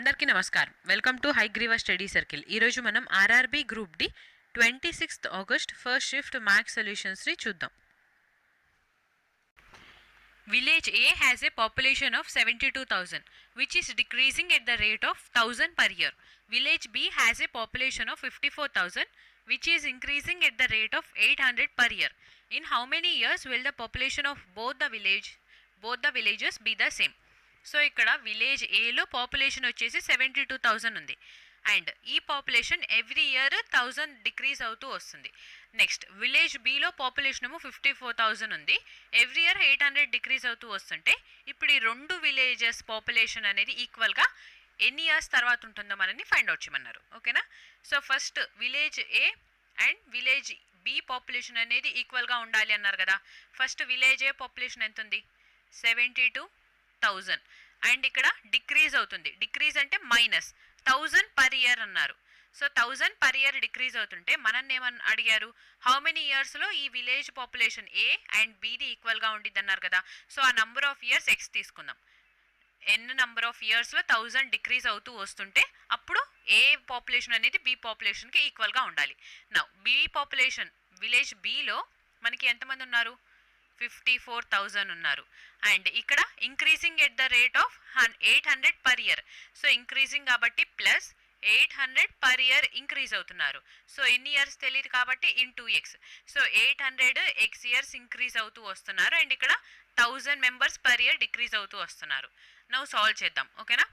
అందరికీ నమస్కారం. Welcome to Hayagriva study circle. ఈరోజు మనం RRB group D 26th August first shift maths సొల్యూషన్స్ని చూద్దాం. Village A has a population of 72,000 which is decreasing at the rate of 1000 per year. Village B has a population of 54,000 which is increasing at the rate of 800 per year. In how many years will the population of both the villages be the same? So ఇక్కడ village ఏలో population వచ్చేసి 72,000 ఉంది and ఈ population every year 1000 decrease అవుతూ వస్తుంది. Next village below population ఏమో 54,000 ఉంది, every year 800 decrease అవుతూ వస్తుంటే ఇప్పుడు ఈ రెండు విలేజెస్ పాపులేషన్ అనేది ఈక్వల్గా ఎన్ని ఇయర్స్ తర్వాత ఉంటుందో మనని ఫైండ్ అవుట్ చేయమన్నారు. ఓకేనా? So first village A and village B population అనేది ఈక్వల్గా ఉండాలి అన్నారు కదా. ఫస్ట్ విలేజ్ ఏ పాపులేషన్ ఎంత ఉంది? 72,000 అండ్ ఇక్కడ డిక్రీజ్ అవుతుంది. డిక్రీజ్ అంటే -1000 పర్ ఇయర్ అన్నారు. సో 1000 పర్ ఇయర్ డిక్రీజ్ అవుతుంటే మనల్ని ఏమని అడిగారు? హౌ మెనీ ఇయర్స్లో ఈ విలేజ్ పాపులేషన్ ఏ అండ్ బిది ఈక్వల్గా ఉండిద్ది అన్నారు కదా. సో ఆ నంబర్ ఆఫ్ ఇయర్స్ ఎక్స్ తీసుకుందాం. ఎన్ని నంబర్ ఆఫ్ ఇయర్స్లో 1000 డిక్రీజ్ అవుతూ వస్తుంటే అప్పుడు ఏ పాపులేషన్ అనేది బి పాపులేషన్కి ఈక్వల్గా ఉండాలి. నా బి పాపులేషన్ విలేజ్ బిలో మనకి ఎంతమంది ఉన్నారు? 54,000 ఉన్నారు అండ్ ఇక్కడ increasing at the rate of 800 per year. So increasing కాబట్టి ప్లస్ 800 పర్ ఇయర్ ఇంక్రీజ్ అవుతున్నారు. సో ఎన్ని ఇయర్స్ తెలియదు కాబట్టి into X. So 800 X years increase అవుతూ వస్తున్నారు అండ్ ఇక్కడ 1000 మెంబర్స్ పర్ ఇయర్ డిక్రీజ్ అవుతూ వస్తున్నారు. నౌ సాల్వ్ చేద్దాం. ఓకేనా?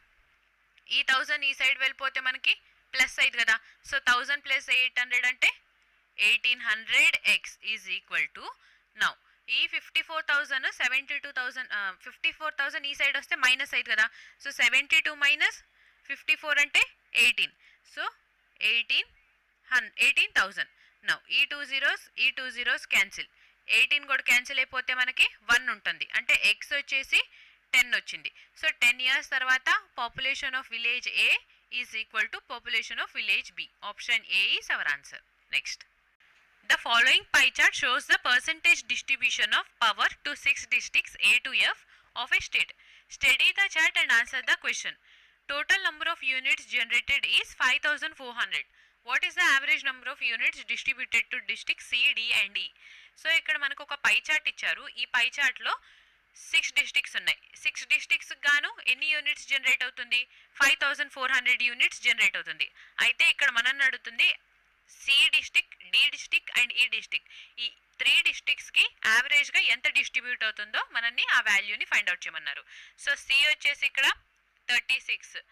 ఈ 1000 ఈ సైడ్ వెళ్ళిపోతే మనకి ప్లస్ అయింది కదా. సో 1000 ప్లస్ 800 అంటే 1800 X is equal to now ఈ 54,000 72,000 54,000 ఈ సైడ్ వస్తే మైనస్ అయింది కదా. సో 72 మైనస్ 54 అంటే 18. సో 18,000. నౌ ఈ టూ జీరోస్ క్యాన్సిల్, 18 కూడా క్యాన్సిల్ అయిపోతే మనకి 1 ఉంటుంది అంటే ఎక్స్ వచ్చేసి 10 వచ్చింది. సో 10 ఇయర్స్ తర్వాత population of village A is equal to population of village B. Option A is our answer. Next, the following pie chart shows the percentage distribution of power to 6 districts A to F of a state. Study the chart and answer the question. Total number of units generated is 5,400. What is the average number of units distributed to districts C, D and E? So ఇక్కడ మనకు ఒక pie chart ఇచ్చారు. ఈ పై చార్ట్లో 6 districts ఉన్నాయి. 6 districts గాను ఎన్ని units generate అవుతుంది? 5,400 యూనిట్స్ జనరేట్ అవుతుంది. అయితే ఇక్కడ మనల్ని అడుగుతుంది C district, D district and E district, ఈ 3 డిస్ట్రిక్ట్స్కి యావరేజ్గా ఎంత డిస్ట్రిబ్యూట్ అవుతుందో మనల్ని ఆ వాల్యూని ఫైండ్ అవుట్ చేయమన్నారు. సో సి వచ్చేసి ఇక్కడ 36,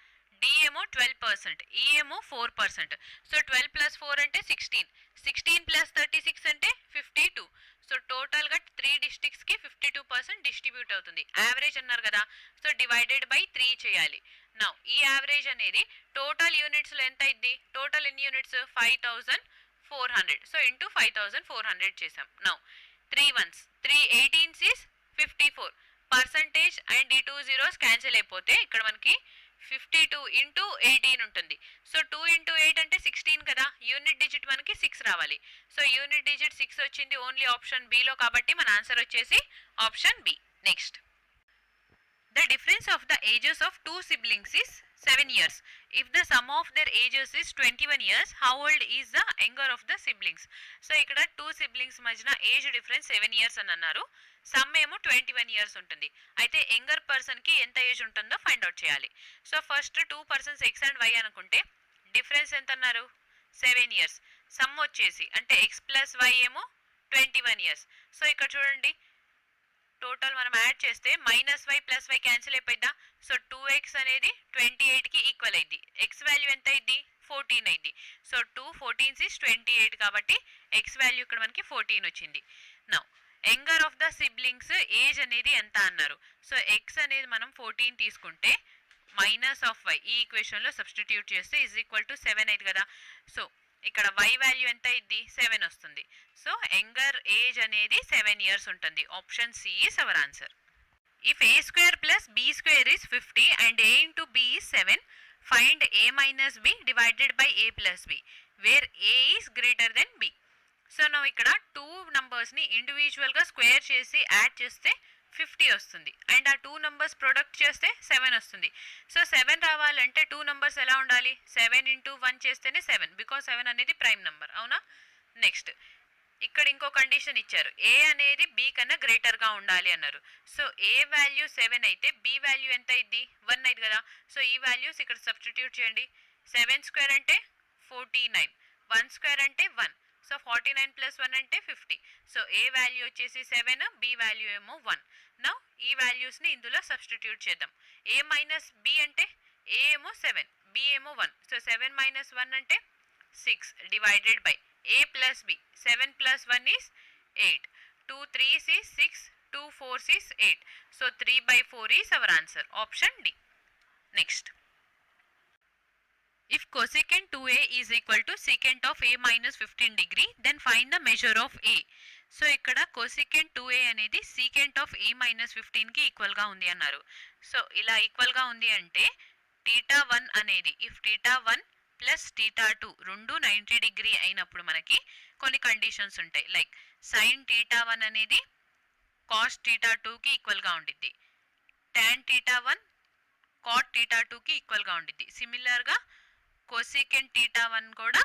డి ఏమో 12%, ఈ ఏమో 4%. సో 12 + 4 అంటే 16, 16 + 36 అంటే 52. సో టోటల్గా 3 డిస్ట్రిక్ట్స్కి 52% డిస్ట్రిబ్యూట్ అవుతుంది. యావరేజ్ అన్నారు కదా, సో డివైడెడ్ బై 3 చేయాలి. నౌ ఈ యావరేజ్ అనేది టోటల్ యూనిట్స్లో ఎంత అయింది? టోటల్ ఎన్ని యూనిట్స్? 5,400. సో ఇంటూ 5,400 చేసాం. Now 3 1s 3 18s is 54 percentage and ఈ 2 zeros క్యాన్సిల్ అయిపోతే ఇక్కడ మనకి 52 ఇంటూ 18 ఉంటుంది. సో 2 ఇంటూ 8 అంటే 16 కదా. యూనిట్ డిజిట్ మనకి 6 రావాలి. సో యూనిట్ డిజిట్ 6 వచ్చింది ఓన్లీ ఆప్షన్ బిలో కాబట్టి మన ఆన్సర్ వచ్చేసి option B. Next, the difference of the ages of 2 siblings is 7 years. If the sum of their ages is 21 years, how old is the younger of the siblings? So ఇక్కడ 2 siblings మధ్యన age difference 7 years అని అన్నారు. Some ఏమో 21 years ఉంటుంది. అయితే younger పర్సన్కి ఎంత age ఉంటుందో ఫైండ్ అవుట్ చేయాలి. So first 2 persons X and Y అనుకుంటే డిఫరెన్స్ ఎంత అన్నారు? 7 years. సమ్ వచ్చేసి అంటే ఎక్స్ ప్లస్ వై ఏమో 21 years. సో ఇక్కడ చూడండి టోటల్ మనం యాడ్ చేస్తే -y + y క్యాన్సిల్ అయిపోయిందా. సో 2x అనేది 28కి ఈక్వల్ అయింది. ఎక్స్ వాల్యూ ఎంత అయింది? 14 అయింది. సో 2 14s ఈస్ 28 కాబట్టి ఎక్స్ వాల్యూ ఇక్కడ మనకి 14 వచ్చింది. Now younger of the siblings age అనేది ఎంత అన్నారు. సో ఎక్స్ అనేది మనం 14 తీసుకుంటే -y ఈ ఈక్వేషన్లో సబ్స్టిట్యూట్ చేస్తే ఈజ్ ఈక్వల్ టు 7 అయింది కదా. సో ఇక్కడ y వాల్యూ ఎంత అయింది? 7 వస్తుంది. సో యంగర్ ఏజ్ అనేది 7 years ఉంటుంది. Option C is our answer. If a² + b² is 50 and a into b is 7, find a minus b divided by a plus b where a is greater than b. So నువ్వు ఇక్కడ 2 నంబర్స్ని ఇండివిజువల్గా square చేసి add చేస్తే 50 వస్తుంది. And ఆ 2 numbers product చేస్తే 7 వస్తుంది. So 7 రావాలంటే 2 నంబర్స్ ఎలా ఉండాలి? 7 ఇంటూ 1 చేస్తేనే 7, బికాస్ 7 అనేది ప్రైమ్ నంబర్, అవునా? నెక్స్ట్ ఇక్కడ ఇంకో కండిషన్ ఇచ్చారు, ఏ అనేది బి కన్నా గ్రేటర్గా ఉండాలి అన్నారు. సో ఏ వాల్యూ 7 అయితే బి వాల్యూ ఎంత అయింది? 1 అయింది కదా. సో ఈ వాల్యూస్ ఇక్కడ సబ్స్టిట్యూట్ చేయండి. 7 స్క్వేర్ అంటే 49, 1 స్క్వేర్ అంటే 1. సో 49 ప్లస్ 1 అంటే 50. సో ఏ వాల్యూ వచ్చేసి 7, బి వాల్యూ ఏమో 1. నౌ ఈ వాల్యూస్ని ఇందులో సబ్స్టిట్యూట్ చేద్దాం. ఏ మైనస్ బి అంటే ఏ ఏమో 7, బి ఏమో 1. సో 7 మైనస్ 1 అంటే 6 divided by a plus b. 7 plus 1 is 8. 2 3s is 6. 2 4s is 8. So 3 by 4 is our answer. Option D. Next. If cosecant 2a is equal to secant of a minus 15 degree, then find the measure of a. So ఇక్కడ cosecant 2a అనేది secant of a minus 15కి ఈక్వల్గా ఉంది అన్నారు. So ఇలా ఈక్వల్గా ఉంది అంటే θ1 అనేది, ఇఫ్ θ1 ప్లస్ θ2 రెండు 90 డిగ్రీ అయినప్పుడు మనకి కొన్ని కండిషన్స్ ఉంటాయి. లైక్ సైన్ θ1 అనేది కాస్ θ2కి ఈక్వల్గా ఉండిద్ది, tan θ1 కాట్ θ2కి ఈక్వల్గా ఉండిద్ది. సిమిలర్గా కోసికెంట్ θ1 కూడా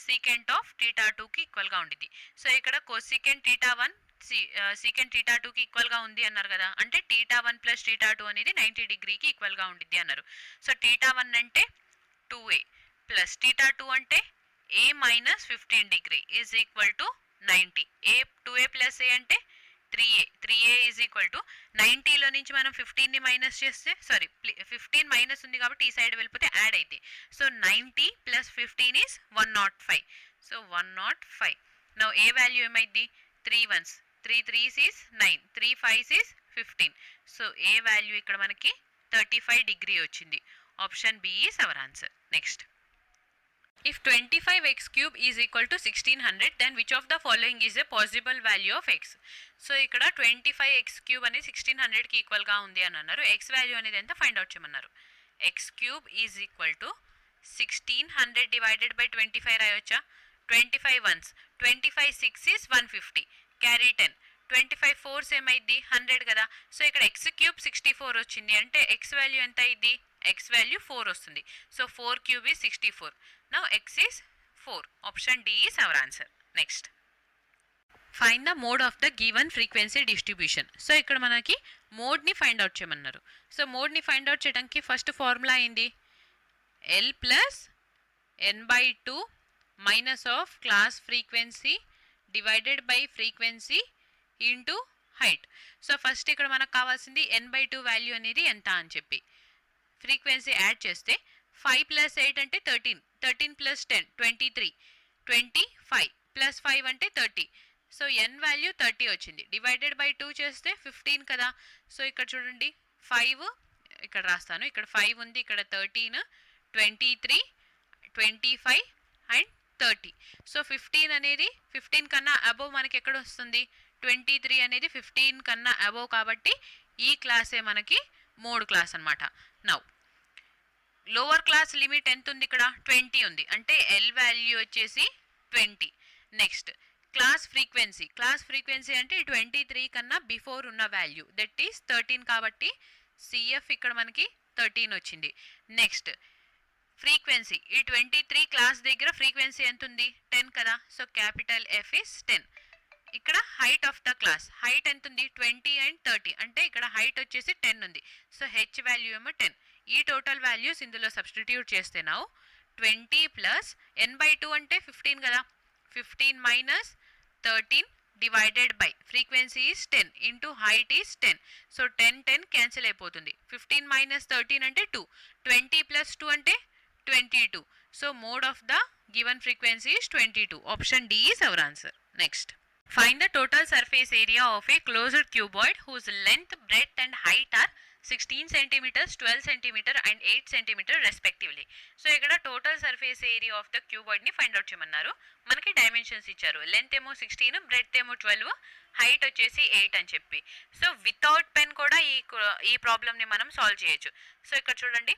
సీకెంట్ ఆఫ్ θ2కి ఈక్వల్గా ఉండిద్ది. సో ఇక్కడ కోసికెంట్ θ1 సీకెంట్ θ2కి ఈక్వల్గా ఉంది అన్నారు కదా, అంటే θ1 ప్లస్ θ2 అనేది 90 డిగ్రీకి ఈక్వల్గా ఉండిద్ది అన్నారు. సో θ1 అంటే 2a ప్లస్ θ2 అంటే a minus 15 degree is equal to 90. 2a plus a అంటే 3a ఈజ్ ఈక్వల్ టు 90లో నుంచి మనం 15ని మైనస్ చేస్తే, సారీ 15 మైనస్ ఉంది కాబట్టి ఈ సైడ్ వెళ్ళిపోతే యాడ్ అయితే, so 90 plus 15 is 105. So 105. Now A value ఏమైంది? 3 1s 3 3s is 9, 3 5s is 15. So A value ఇక్కడ మనకి 35 డిగ్రీ వచ్చింది. Option B is our answer. Next, if 25x cube is equal to 1600, then which of the following is a possible value of x? So ఇక్కడ 25x cube అనేది 1600కి ఈక్వల్గా ఉంది అని అన్నారు. x value అనేది ఎంత ఫైండ్ అవుట్ చేయమన్నారు. x cube is equal to 1600 divided by 25 రాయొచ్చా? 25 1s 25 6 is 150, carry 10. 25 4s ఏమైంది? 100 కదా. సో ఇక్కడ x క్యూబ్ 64 వచ్చింది అంటే x వాల్యూ ఎంత అయింది? x వాల్యూ 4 వస్తుంది. So 4 cube is 64. Now x is 4. Option D is our answer. Next, find the mode of the given frequency distribution. So ఇక్కడ మనకి మోడ్ని ఫైండ్ అవుట్ చేయమన్నారు. సో మోడ్ని ఫైండ్ అవుట్ చేయడానికి first formula ఏంది? L plus n/2 minus of class frequency divided by frequency into height. So first ఇక్కడ మనకు కావాల్సింది n/2 value అనేది ఎంత అని చెప్పి ఫ్రీక్వెన్సీ యాడ్ చేస్తే 5 ప్లస్ 8 అంటే 13, 13 ప్లస్ 10 23, 25 ప్లస్ 5 అంటే 30. సో n వాల్యూ 30 వచ్చింది. డివైడెడ్ బై 2 చేస్తే 15 కదా. సో ఇక్కడ చూడండి 5 ఇక్కడ రాస్తాను, ఇక్కడ 5 ఉంది, ఇక్కడ 13, 23, 25 అండ్ 30. సో 15 అనేది 15 కన్నా అబోవ్ మనకి ఎక్కడ వస్తుంది? 23 అనేది 15 కన్నా అబోవ్ కాబట్టి ఈ క్లాసే మనకి మోడ్ క్లాస్ అనమాట. నౌ లోవర్ క్లాస్ లిమిట్ ఎంత ఉంది? ఇక్కడ 20 ఉంది, అంటే ఎల్ వాల్యూ వచ్చేసి 20. నెక్స్ట్ క్లాస్ ఫ్రీక్వెన్సీ అంటే 23 కన్నా బిఫోర్ ఉన్న వాల్యూ, దట్ ఈస్ 13 కాబట్టి సిఎఫ్ ఇక్కడ మనకి 13 వచ్చింది. నెక్స్ట్ ఫ్రీక్వెన్సీ, ఈ 23 క్లాస్ దగ్గర ఫ్రీక్వెన్సీ ఎంత ఉంది? 10 కదా. So capital F is 10. ఇక్కడ height of the class, height ఎంత ఉంది? 20 అండ్ 30, అంటే ఇక్కడ హైట్ వచ్చేసి 10 ఉంది. సో హెచ్ వాల్యూ ఏమో 10. ఈ టోటల్ వాల్యూస్ ఇందులో సబ్స్టిట్యూట్ చేస్తే నౌ 20 ప్లస్ n/2 అంటే 15 కదా. 15 minus 13 divided by frequency is 10 into height is 10. So 10 10 cancel అయిపోతుంది. 15 మైనస్ 13 అంటే 2, 20 ప్లస్ 2 అంటే 22. So mode of the given frequency is 22. Option D is our answer. Next, find the total surface area of a closed cuboid whose length, breadth and height are 16 cm, 12 cm and 8 cm respectively. So ఇక్కడ total surface area of the cuboid ని find out చేయమన్నారు. మనకి dimensions ఇచ్చారు, length ఏమో 16, breadth ఏమో 12, height వచ్చేసి 8 అని చెప్పి. సో వితౌట్ పెన్ కూడా ఈ ప్రాబ్లమ్ ని మనం సాల్వ్ చేయొచ్చు. సో ఇక్కడ చూడండి,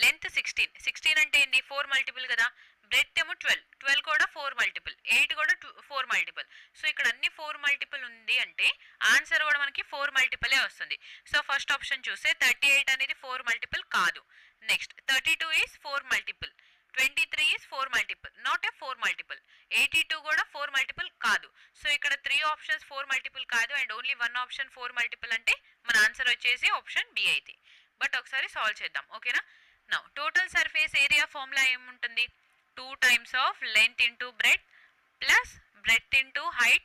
లెంత్ 16 అంటే ఏంటి? 4 మల్టిపుల్ కదా. బ్రెత్ ఏమో 12 కూడా 4 మల్టిపుల్, 8 కూడా 4 మల్టిపుల్. సో ఇక్కడ అన్ని 4 మల్టిపుల్ ఉంది అంటే ఆన్సర్ కూడా మనకి 4 మల్టిపులే వస్తుంది. సో ఫస్ట్ ఆప్షన్ చూస్తే 38 అనేది 4 మల్టిపుల్ కాదు. Next 32 is 4 multiple, 23 is 4 multiple, not a 4 multiple. 82 కూడా 4 మల్టిపుల్ కాదు. సో ఇక్కడ 3 ఆప్షన్స్ 4 మల్టిపుల్ కాదు అండ్ ఓన్లీ 1 ఆప్షన్ 4 మల్టిపుల్ అంటే మన ఆన్సర్ వచ్చేసి ఆప్షన్ బి అయితే. బట్ ఒకసారి సాల్వ్ చేద్దాం, ఓకేనా. Now total surface area formula ఏముంటుంది? 2 times of length into breadth plus breadth into height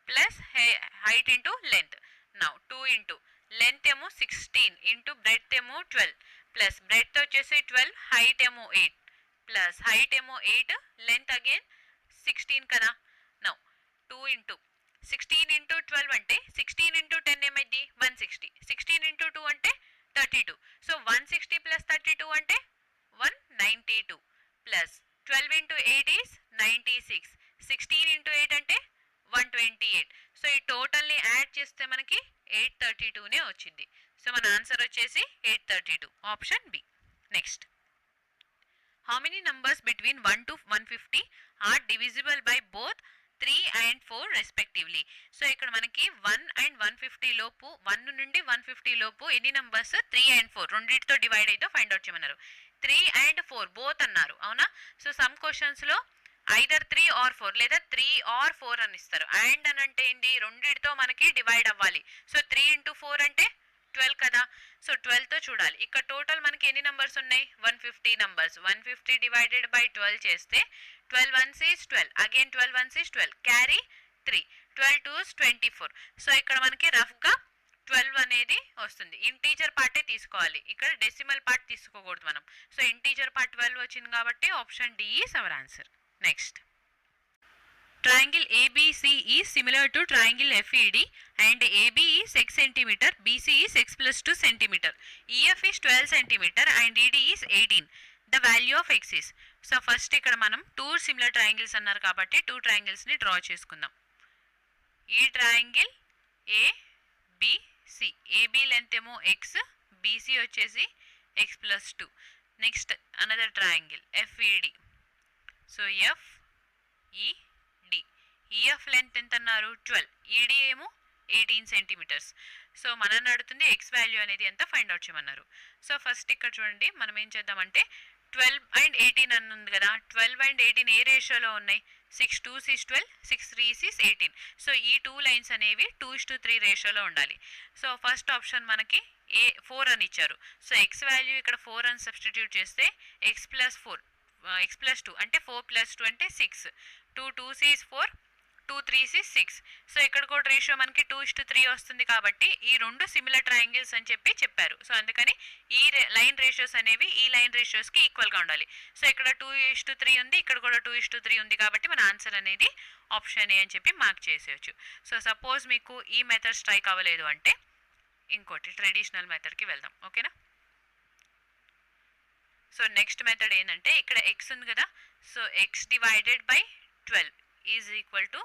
plus height into length. Now 2 into length ఏమో 16 into breadth ఏమో 12 plus breadth వచ్చేసి 12, height ఏమో 8 plus height ఏమో 8, length again 16 కదా. Now 2 into 16 into 12 అంటే 16 into 10 ఏమైంది? 160. 16 into 2 అంటే 32. సో 160 plus 32 అంటే 192 plus 12 into 8 is 96. 16 into 8 అంటే 128. సో ఈ టోటల్ని యాడ్ చేస్తే మనకి 832నే వచ్చింది. సో మన ఆన్సర్ వచ్చేసి 832, option B. Next, how many numbers between 1 to 150 are divisible by both 3 and 4 respectively. సో ఇక్కడ మనకి 1 and 150 లోపు, 1 నుండి 150 లోపు ఎన్ని నంబర్స్ 3 and 4 రెండింటితో డివైడ్ అయితే ఫైండ్ అవుట్ చేయమన్నారు. 3 and 4 బోత్ అన్నారు, అవునా. సో సమ్ క్వశ్చన్స్లో ఐదర్ 3 or 4 లేదా 3 or 4 అని ఇస్తారు. అండ్ అని అంటే ఏంటి? రెండింటితో మనకి డివైడ్ అవ్వాలి. సో 3 into 4 అంటే 12 కదా. సో 12తో చూడాలి. ఇక్కడ టోటల్ మనకి ఎన్ని నంబర్స్ ఉన్నాయి? 150 నంబర్స్. 150 డివైడెడ్ బై 12 చేస్తే 12 ones is 12, again 12 ones is 12, carry 3, 12 2s 24. So ఇక్కడ మనకి రఫ్గా 12 అనేది వస్తుంది. ఇంటీజర్ పార్టే తీసుకోవాలి, ఇక్కడ డెసిమల్ పార్ట్ తీసుకోకూడదు మనం. సో ఇంటీజర్ పార్ట్ 12 వచ్చింది కాబట్టి option D is our answer. Next, triangle ABC is similar to triangle FED and AB is x cm, BC is x plus 2 cm, EF is 12 cm and ED is 18. The value of x is. So first ఇక్కడ మనం 2 similar triangles అన్నారు కాబట్టి 2 ట్రయాంగిల్స్ని draw చేసుకుందాం. ఈ triangle ABC, AB length ఏమో x, BC వచ్చేసి x plus 2. Next another triangle FED. So FED, EF length ఎంత అన్నారు? 12, ED ఏమో 18 సెంటీమీటర్స్. సో మనం అడుగుతుంది ఎక్స్ వాల్యూ అనేది ఎంత ఫైండ్ అవుట్ చేయమన్నారు. సో ఫస్ట్ ఇక్కడ చూడండి, మనం ఏం చేద్దామంటే 12 and 18 అని ఉంది కదా. 12 and 18 ఏ రేషియోలో ఉన్నాయి? 6 2s is 12, 6 3s is 18. So ఈ 2 లైన్స్ అనేవి 2:3 రేషియోలో ఉండాలి. సో ఫస్ట్ ఆప్షన్ మనకి 4 అని ఇచ్చారు. సో ఎక్స్ వాల్యూ ఇక్కడ 4 అని సబ్స్టిట్యూట్ చేస్తే x plus 4, x plus 2 అంటే 4 plus 2 అంటే 6, 2 2s is 4, 2 3s is 6. So ఇక్కడ కూడా రేషియో మనకి 2:3 వస్తుంది కాబట్టి ఈ రెండు సిమిలర్ ట్రయాంగిల్స్ అని చెప్పారు. సో అందుకని ఈ లైన్ రేషియోస్ అనేవి ఈ లైన్ రేషియోస్కి ఈక్వల్గా ఉండాలి. సో ఇక్కడ 2:3 ఉంది, ఇక్కడ కూడా 2:3 ఉంది కాబట్టి మన ఆన్సర్ అనేది ఆప్షన్ ఏ అని చెప్పి మార్క్ చేసేయచ్చు. సో సపోజ్ మీకు ఈ మెథడ్ స్ట్రైక్ అవ్వలేదు అంటే ఇంకోటి ట్రెడిషనల్ మెథడ్కి వెళ్దాం, ఓకేనా. సో నెక్స్ట్ మెథడ్ ఏంటంటే ఇక్కడ ఎక్స్ ఉంది కదా. So X divided by 12 is equal to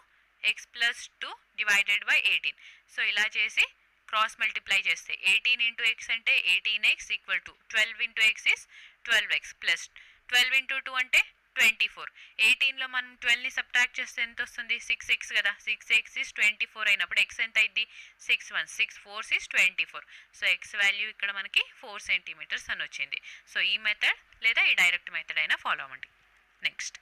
x plus 2 divided by 18. So ఇలా చేసి క్రాస్ మల్టిప్లై చేస్తే 18 into x అంటే 18x equal to 12 into x is 12x plus 12 into 2 అంటే 24. 18లో మనం 12ని సబ్ట్రాక్ట్ చేస్తే ఎంత వస్తుంది? 6x కదా. 6x is 24 అయినప్పుడు x ఎంత అయింది? 6 1 6 4 is 24. సో x వాల్యూ ఇక్కడ మనకి 4 సెంటీమీటర్స్ అని వచ్చింది. సో ఈ మెథడ్ లేదా ఈ డైరెక్ట్ మెథడ్ అయినా ఫాలో అవ్వండి. Next,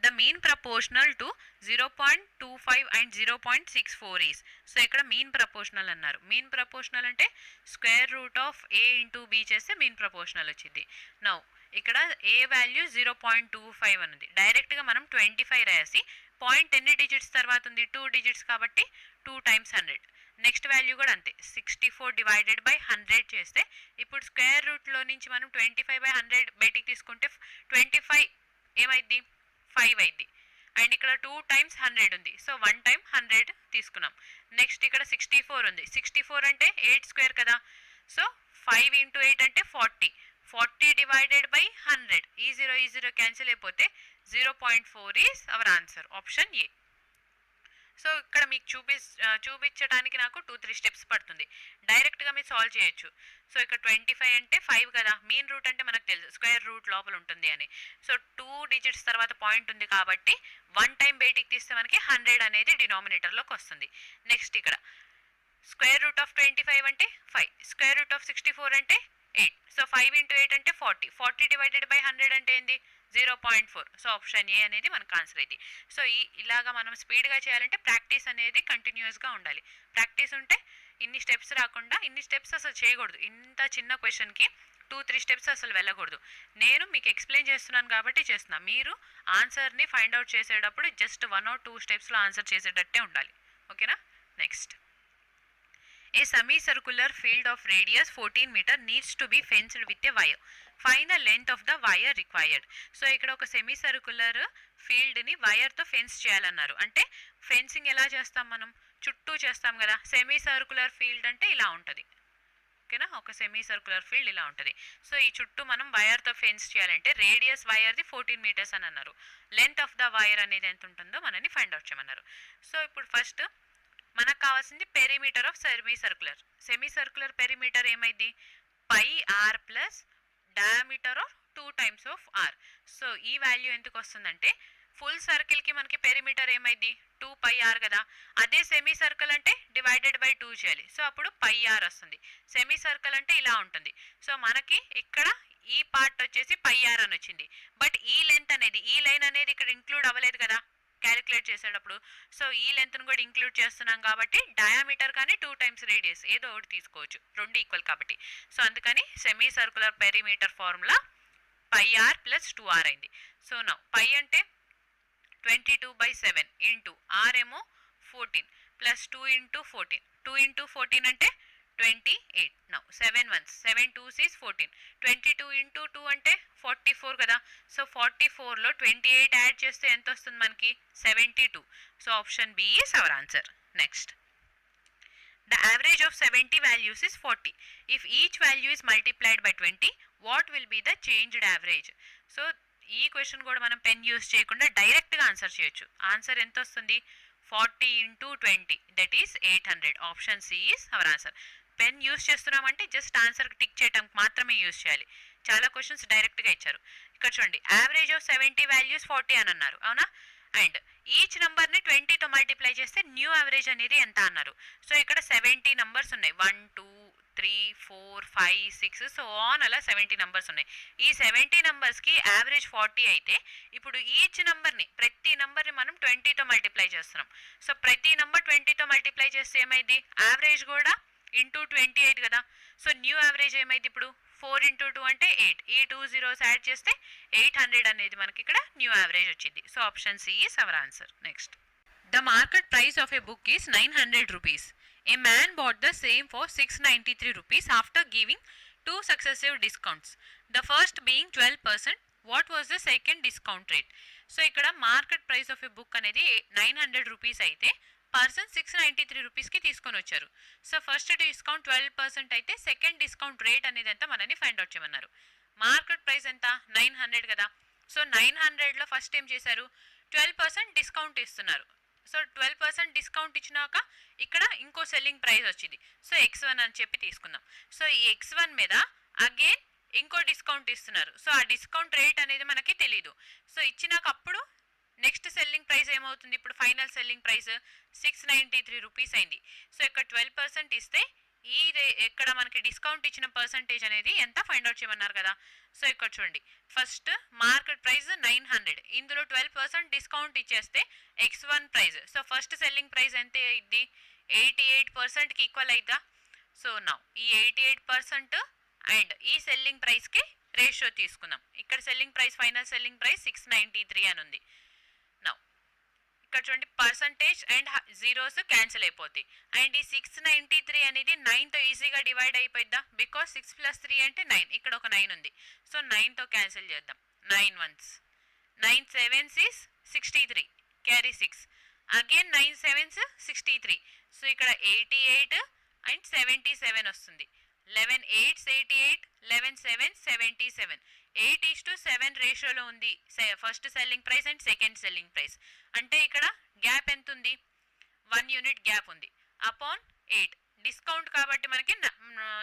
the mean proportional to 0.25 and 0.64 is. So ఇక్కడ మీన్ ప్రపోర్షనల్ అన్నారు. మీన్ ప్రపోర్షనల్ అంటే square root of a into b చేస్తే మీన్ ప్రపోర్షనల్ వచ్చింది. నౌ ఇక్కడ a వాల్యూ 0.25 అనేది డైరెక్ట్గా మనం 25 రాసి పాయింట్ ఎన్ని డిజిట్స్ తర్వాత ఉంది? 2 డిజిట్స్ కాబట్టి 2 times 100. నెక్స్ట్ వాల్యూ కూడా అంతే, 64 డివైడెడ్ బై 100 చేస్తే ఇప్పుడు స్క్వేర్ రూట్లో నుంచి మనం 25/100 బయటికి తీసుకుంటే 25 ఏమైంది? 5 అయింది. అండ్ ఇక్కడ 2 times 100 ఉంది. సో 1 time 100 తీసుకున్నాం. నెక్స్ట్ ఇక్కడ 64 ఉంది. 64 అంటే 8 స్క్వేర్ కదా. సో 5 into 8 అంటే 40. 40 డివైడెడ్ బై 100. ఈ 0 క్యాన్సిల్ అయిపోతే 0.4 is our answer, option A. So ఇక్కడ మీకు చూపించడానికి నాకు 2-3 స్టెప్స్ పడుతుంది. డైరెక్ట్గా మీరు సాల్వ్ చేయొచ్చు. సో ఇక్కడ 25 అంటే 5 కదా, మీన్ రూట్ అంటే మనకు తెలుసు స్క్వేర్ రూట్ లోపల ఉంటుంది అని. సో 2 డిజిట్స్ తర్వాత పాయింట్ ఉంది కాబట్టి 1 టైం బయటికి తీస్తే మనకి 100 అనేది డినామినేటర్లోకి వస్తుంది. నెక్స్ట్ ఇక్కడ స్క్వేర్ రూట్ ఆఫ్ 25 అంటే 5, స్క్వేర్ రూట్ ఆఫ్ 64 అంటే 8. సో 5 ఇంటూ 8 అంటే 40, 40 డివైడెడ్ బై 100 అంటే ఏంది 0.4. సో ఆప్షన్ ఏ అనేది మనకు ఆన్సర్ ఇది. సో ఇలాగా మనం స్పీడ్గా చేయాలంటే ప్రాక్టీస్ అనేది కంటిన్యూస్గా ఉండాలి. ప్రాక్టీస్ ఉంటే ఇన్ని స్టెప్స్ రాకుండా, ఇన్ని స్టెప్స్ అసలు చేయకూడదు. ఇంత చిన్న క్వశ్చన్కి 2-3 స్టెప్స్ అసలు వెళ్ళకూడదు. నేను మీకు ఎక్స్ప్లెయిన్ చేస్తున్నాను కాబట్టి చేస్తున్నా. మీరు ఆన్సర్ని ఫైండ్ అవుట్ చేసేటప్పుడు జస్ట్ 1 or 2 స్టెప్స్లో ఆన్సర్ చేసేటట్టే ఉండాలి. ఓకేనా? Next, a semicircular field of radius 14 meter needs to be fenced with a wire. Find the length of the wire required. So ఇక్కడ ఒక సెమీ సర్కులర్ ఫీల్డ్ని వైర్తో ఫెన్స్ చేయాలన్నారు. అంటే ఫెన్సింగ్ ఎలా చేస్తాం మనం, చుట్టూ చేస్తాం కదా. సెమీ సర్కులర్ ఫీల్డ్ అంటే ఇలా ఉంటుంది. ఓకేనా? ఒక సెమీ సర్కులర్ ఫీల్డ్ ఇలా ఉంటుంది. సో ఈ చుట్టూ మనం వైర్తో ఫెన్స్ చేయాలంటే రేడియస్ వైర్ది 14 మీటర్స్ అని అన్నారు. లెంత్ ఆఫ్ ద వైర్ అనేది ఎంత ఉంటుందో మనని ఫైండ్ అవుట్ చేయమన్నారు. సో ఇప్పుడు ఫస్ట్ మనకు కావాల్సింది perimeter of semi circular perimeter ఏమైంది, pi r plus diameter of 2 times of r. So ఈ వాల్యూ ఎందుకు వస్తుందంటే ఫుల్ సర్కిల్కి మనకి పెరిమీటర్ ఏమైంది 2πr కదా. అదే సెమీ సర్కిల్ అంటే డివైడెడ్ బై 2 చేయాలి. సో అప్పుడు πr వస్తుంది. సెమీ సర్కిల్ అంటే ఇలా ఉంటుంది. సో మనకి ఇక్కడ ఈ పార్ట్ వచ్చేసి πr అని వచ్చింది. బట్ ఈ లెంత్ అనేది, ఈ లైన్ అనేది ఇక్కడ ఇంక్లూడ్ అవ్వలేదు కదా క్యాలిక్యులేట్ చేసేటప్పుడు. సో ఈ లెంత్ను కూడా ఇంక్లూడ్ చేస్తున్నాం కాబట్టి డయామీటర్ కానీ 2 టైమ్స్ రేడియస్ ఏదో ఒకటి తీసుకోవచ్చు, రెండు ఈక్వల్ కాబట్టి. సో అందుకని semi circular perimeter formula πr plus 2r అయింది. సో నా పై అంటే 22/7 ఇంటూ ఆర్ ఏమో 14 ప్లస్ 2 ఇంటూ 14. 2 ఇంటూ 14 అంటే 28. Now 7 1s 7 2s is 14. 22 into 2 అంటే 44 కదా. సో 44లో 28 యాడ్ చేస్తే ఎంత వస్తుంది మనకి 72. So option B is our answer. Next, the average of 70 values is 40. If each value is multiplied by 20, what will be the changed average? So ఈ question కూడా మనం pen use చేయకుండా డైరెక్ట్గా ఆన్సర్ చేయొచ్చు. ఆన్సర్ ఎంత వస్తుంది 40 into 20 that is 800. Option C is our answer. Pen use చేస్తున్నామంటే just ఆన్సర్కి టిక్ చేయడానికి మాత్రమే యూస్ చేయాలి. చాలా క్వశ్చన్స్ డైరెక్ట్గా ఇచ్చారు. ఇక్కడ చూడండి, యావరేజ్ ఆఫ్ 70 వాల్యూస్ 40 అని అన్నారు, అవునా? అండ్ ఈచ్ నెంబర్ని 20తో మల్టిప్లై చేస్తే న్యూ యావరేజ్ అనేది ఎంత అన్నారు. సో ఇక్కడ 70 నెంబర్స్ ఉన్నాయి, 1 2 3 4 5 6 సో ఆన్ అలా 70 నెంబర్స్ ఉన్నాయి. ఈ 70 నెంబర్స్కి యావరేజ్ 40 అయితే ఇప్పుడు ఈచ్ నెంబర్ని, ప్రతి నెంబర్ని మనం 20తో మల్టిప్లై చేస్తున్నాం. సో ప్రతి నెంబర్ 20తో మల్టిప్లై చేస్తే ఏమైంది, యావరేజ్ కూడా ఇంటూ 28 కదా. సో న్యూ యావరేజ్ ఏమైంది ఇప్పుడు 4 ఇంటూ 2 అంటే 8. ఈ 2 zeros యాడ్ చేస్తే 800 అనేది మనకి ఇక్కడ న్యూ యావరేజ్ వచ్చింది. So option C is our answer. Next, the market price of a book is 900 rupees. A man bought the same for 693 rupees after giving 2 successive discounts. The first being 12%. What was the second discount rate? So ఇక్కడ market price of a book అనేది 900 rupees అయితే person 693 రూపీస్కి తీసుకొని వచ్చారు. So first discount 12% అయితే second discount rate అనేది ఎంత మనని ఫైండ్ అవుట్ చేయమన్నారు. మార్కెట్ ప్రైస్ ఎంత 900 కదా. సో 900లో ఫస్ట్ ఏం చేశారు, 12% డిస్కౌంట్ ఇస్తున్నారు. సో 12% డిస్కౌంట్ ఇచ్చినాక ఇక్కడ ఇంకో సెల్లింగ్ ప్రైస్ వచ్చింది. సో x1 అని చెప్పి తీసుకుందాం. సో ఈ x1 మీద అగైన్ ఇంకో డిస్కౌంట్ ఇస్తున్నారు. సో ఆ డిస్కౌంట్ రేట్ అనేది మనకి తెలీదు. సో ఇచ్చినాక అప్పుడు నెక్స్ట్ సెల్లింగ్ ప్రైస్ ఏమవుతుంది, ఇప్పుడు ఫైనల్ సెల్లింగ్ ప్రైస్ 693 రూపీస్ అయింది. సో ఇక్కడ 12% ఇస్తే ఇక్కడ మనకి డిస్కౌంట్ ఇచ్చిన పర్సంటేజ్ అనేది ఎంత ఫైండ్ అవుట్ చేయమన్నారు కదా. సో ఇక్కడ చూడండి, ఫస్ట్ మార్కెట్ ప్రైస్ 900, ఇందులో 12% డిస్కౌంట్ ఇచ్చేస్తే x1 price. So first selling price ఎంత అయింది 88%కి ఈక్వల్ అయిద్దా. సో నా ఈ 88% అండ్ ఈ సెల్లింగ్ ప్రైస్కి రేషియో తీసుకుందాం. ఇక్కడ selling price, final selling price 693 అని ఉంది. ఇక్కడ చూడండి, పర్సంటేజ్ అండ్ జీరోస్ క్యాన్సిల్ అయిపోతాయి. అండ్ ఈ 693 అనేది 9తో ఈజీగా డివైడ్ అయిపోయిద్దా, బికాస్ 6 + 3 అంటే 9. ఇక్కడ ఒక 9 ఉంది. సో 9తో క్యాన్సిల్ చేద్దాం. 9 1s 9 7s is 63, carry 6. Again 9 7s 63. So ఇక్కడ 88 అండ్ 77 వస్తుంది. 11 8s 88, 11 7s 77. 8:7 రేషియోలో ఉంది first selling price and second selling price. అంటే ఇక్కడ గ్యాప్ ఎంత ఉంది, 1 యూనిట్ గ్యాప్ ఉంది అపాన్ 8. డిస్కౌంట్ కాబట్టి మనకి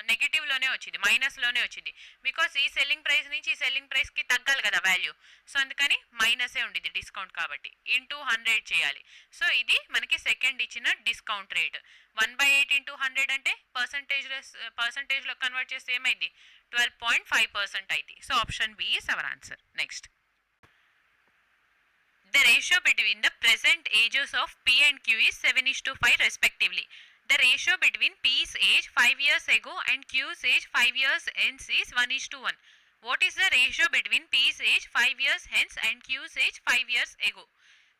నెగిటివ్లోనే వచ్చింది, మైనస్లోనే వచ్చింది. బికాస్ ఈ సెల్లింగ్ ప్రైస్ నుంచి ఈ సెల్లింగ్ ప్రైస్కి తగ్గాలి కదా వాల్యూ. సో అందుకని మైనసే ఉండింది డిస్కౌంట్ కాబట్టి. ఇంటూ 100 చేయాలి. సో ఇది మనకి సెకండ్ ఇచ్చిన డిస్కౌంట్ రేట్. 1/8 ఇంటూ 100 అంటే పర్సంటేజ్లో కన్వర్ట్ చేస్తే ఏమైంది? 12.5% అయింది. So option B is our answer. Next, the ratio between the present ages of P and Q is 7:5 respectively. The ratio between P's age 5 years ago and Q's age 5 years hence is 1:1. What is the ratio between P's age 5 years hence and Q's age 5 years ago?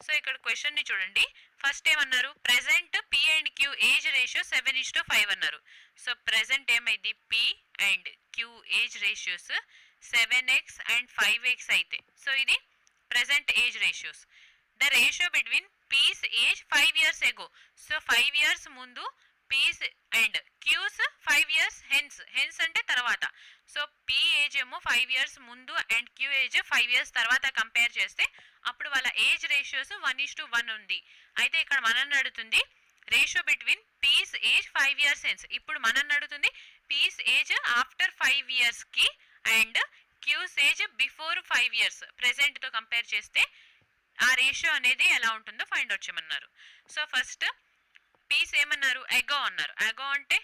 So ఇక్కడ క్వశ్చన్ని చూడండి. First ఏమన్నారు? Present P and Q age ratio 7:5 అన్నారు. So present ఏమైంది? P and Q age ratios 7x and 5x అయితే, so ఇది present age ratios. The ratio between P's age 5 years ago. So 5 years ముందు P's and Q's 5 years hence అంటే తర్వాత. So P age ఏమో 5 years ముందు and Q age 5 years తర్వాత compare చేస్తే అప్పుడు వాళ్ళ ఏజ్ రేషియోస్ 1:1 ఉంది. అయితే ఇక్కడ మనల్ని అడుగుతుంది ratio between P's age 5 years hence. ఇప్పుడు మనల్ని అడుగుతుంది P's ఏజ్ ఆఫ్టర్ 5 yearsకి and Q's age before 5 years ప్రెసెంట్తో కంపేర్ చేస్తే ఆ రేషియో అనేది ఎలా ఉంటుందో ఫైండ్ అవుట్ చేయమన్నారు. సో ఫస్ట్ పీస్ ఏమన్నారు? ఎగో అన్నారు. ఎగో అంటే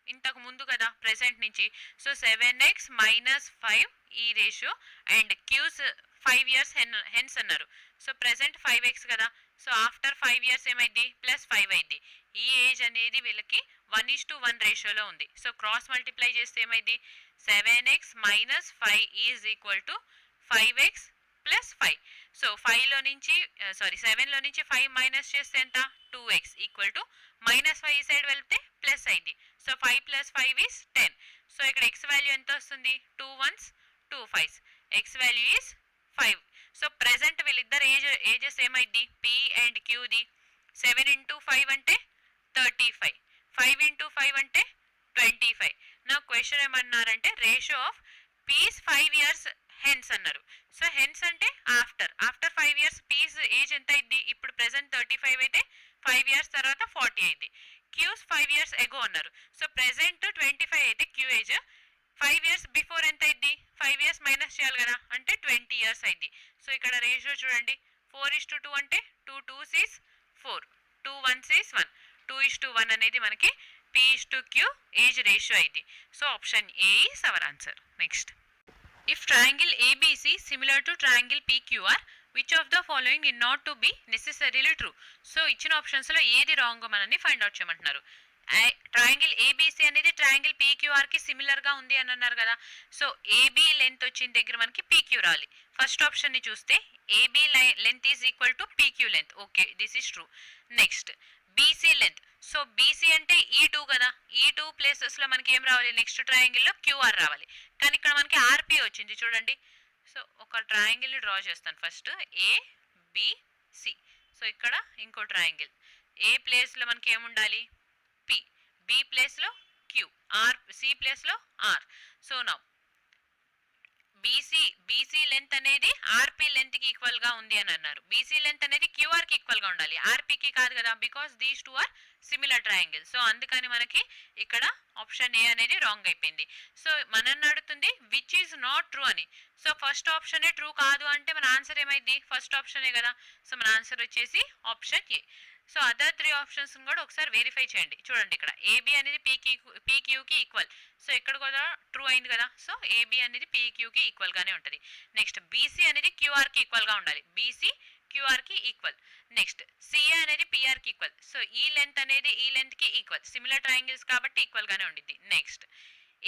ఇంతకు ముందు కదా ప్రెసెంట్ నుంచి. సో 7x - 5 ఈ ratio and Q's 5 years hence అన్నారు. సో ప్రెసెంట్ 5x కదా. సో ఆఫ్టర్ 5 years ఏమైంది? +5 అయింది. ఈ ఏజ్ అనేది వీళ్ళకి 1:1 రేషియోలో ఉంది. సో క్రాస్ మల్టిప్లై చేస్తే ఏమైంది? 7x - 5 is equal to 5x + 5. So 5లో నుంచి 7లో నుంచి 5 మైనస్ చేస్తే ఎంత? 2x ఈక్వల్ టు -5 ఈ సైడ్ వెళ్తే ప్లస్ అయింది. So 5 + 5 is 10. సో ఇక్కడ x వాల్యూ ఎంత వస్తుంది? 2 1s 2 5s. x వాల్యూ ఈజ్ 5. సో ప్రెసెంట్ వీళ్ళిద్దరు ఏజెస్ ఏమైంది? P అండ్ Qది 7 × 5 అంటే 35, 5 × 5 అంటే 25. నా క్వశ్చన్ ఏమన్నారంటే ratio of P's 5 years hence అన్నారు. సో హెన్స్ అంటే ఆఫ్టర్ 5 years P's ఏజ్ ఎంత అయింది? ఇప్పుడు ప్రెసెంట్ 35 అయితే 5 years తర్వాత 40 అయింది. Q's 5 years ఎగో అన్నారు. సో ప్రెసెంట్ 25 అయితే Q ఏజ్ 5 years బిఫోర్ ఎంత అయింది? 5 years మైనస్ చేయాలి కదా, అంటే 20 years అయింది. సో ఇక్కడ రేషియో చూడండి, 4:2 అంటే 2 2s is 4, 2 1s is 1, 2:1 అనేది మనకి P/Q ఏజ్ రేషియో అయింది. So option A is our answer. Next, if triangle ABC similar to triangle PQR, which of the following need not to be necessarily true? So ఇచ్చిన ఆప్షన్స్లో ఏది wrong మనల్ని find out చేయమంటున్నారు. Triangle ABC అనేది triangle పీక్యూఆర్కి సిమిలర్గా ఉంది అని అన్నారు కదా. సో ఏబీ లెంత్ వచ్చిన దగ్గర మనకి పీక్యూ రాలి. ఫస్ట్ ఆప్షన్ని చూస్తే AB length is equal to PQ length. Okay, this is true. Next, BC length. So BC అంటే E2 కదా. E2 ప్లేసెస్లో మనకి ఏం రావాలి? నెక్స్ట్ ట్రయాంగిల్లో క్యూఆర్ రావాలి. కానీ ఇక్కడ మనకి ఆర్పీ వచ్చింది చూడండి. సో ఒక ట్రయాంగిల్ని డ్రా చేస్తాను ఫస్ట్, ఏబిసి. సో ఇక్కడ ఇంకో ట్రయాంగిల్. ఏ ప్లేస్లో మనకి ఏముండాలి? P. B ప్లేస్లో Q. R. C ప్లేస్లో R. So now BC length అనేది ఆర్పీ లెంత్కి ఈక్వల్గా ఉంది అని అన్నారు. బీసీ లెంత్ అనేది క్యూఆర్కి ఈక్వల్గా ఉండాలి, ఆర్పీకి కాదు కదా, because these two are similar triangle. So అందుకని మనకి ఇక్కడ ఆప్షన్ ఏ అనేది రాంగ్ అయిపోయింది. సో మనల్ని అడుగుతుంది విచ్ ఈజ్ నాట్ ట్రూ అని. సో ఫస్ట్ ఆప్షనే ట్రూ కాదు అంటే మన ఆన్సర్ ఏమైంది? ఫస్ట్ ఆప్షనే కదా. సో మన ఆన్సర్ వచ్చేసి option A. So other 3 options కూడా ఒకసారి వెరిఫై చేయండి. చూడండి, ఇక్కడ ఏబీ అనేది పీక్యూకి ఈక్వల్. సో ఇక్కడ కూడా ట్రూ అయింది కదా. సో ఏబీ అనేది పీక్యూకి ఈక్వల్గానే ఉంటుంది. నెక్స్ట్, బీసీ అనేది క్యూఆర్కి ఈక్వల్గా ఉండాలి. బీసీ క్యూఆర్కి ఈక్వల్. నెక్స్ట్, సిఏ అనేది పిఆర్కి ఈక్వల్. సో ఈ లెంత్ అనేది ఈ లెంత్కి ఈక్వల్. సిమిలర్ ట్రయాంగిల్స్ కాబట్టి ఈక్వల్గానే ఉండిద్ది. Next,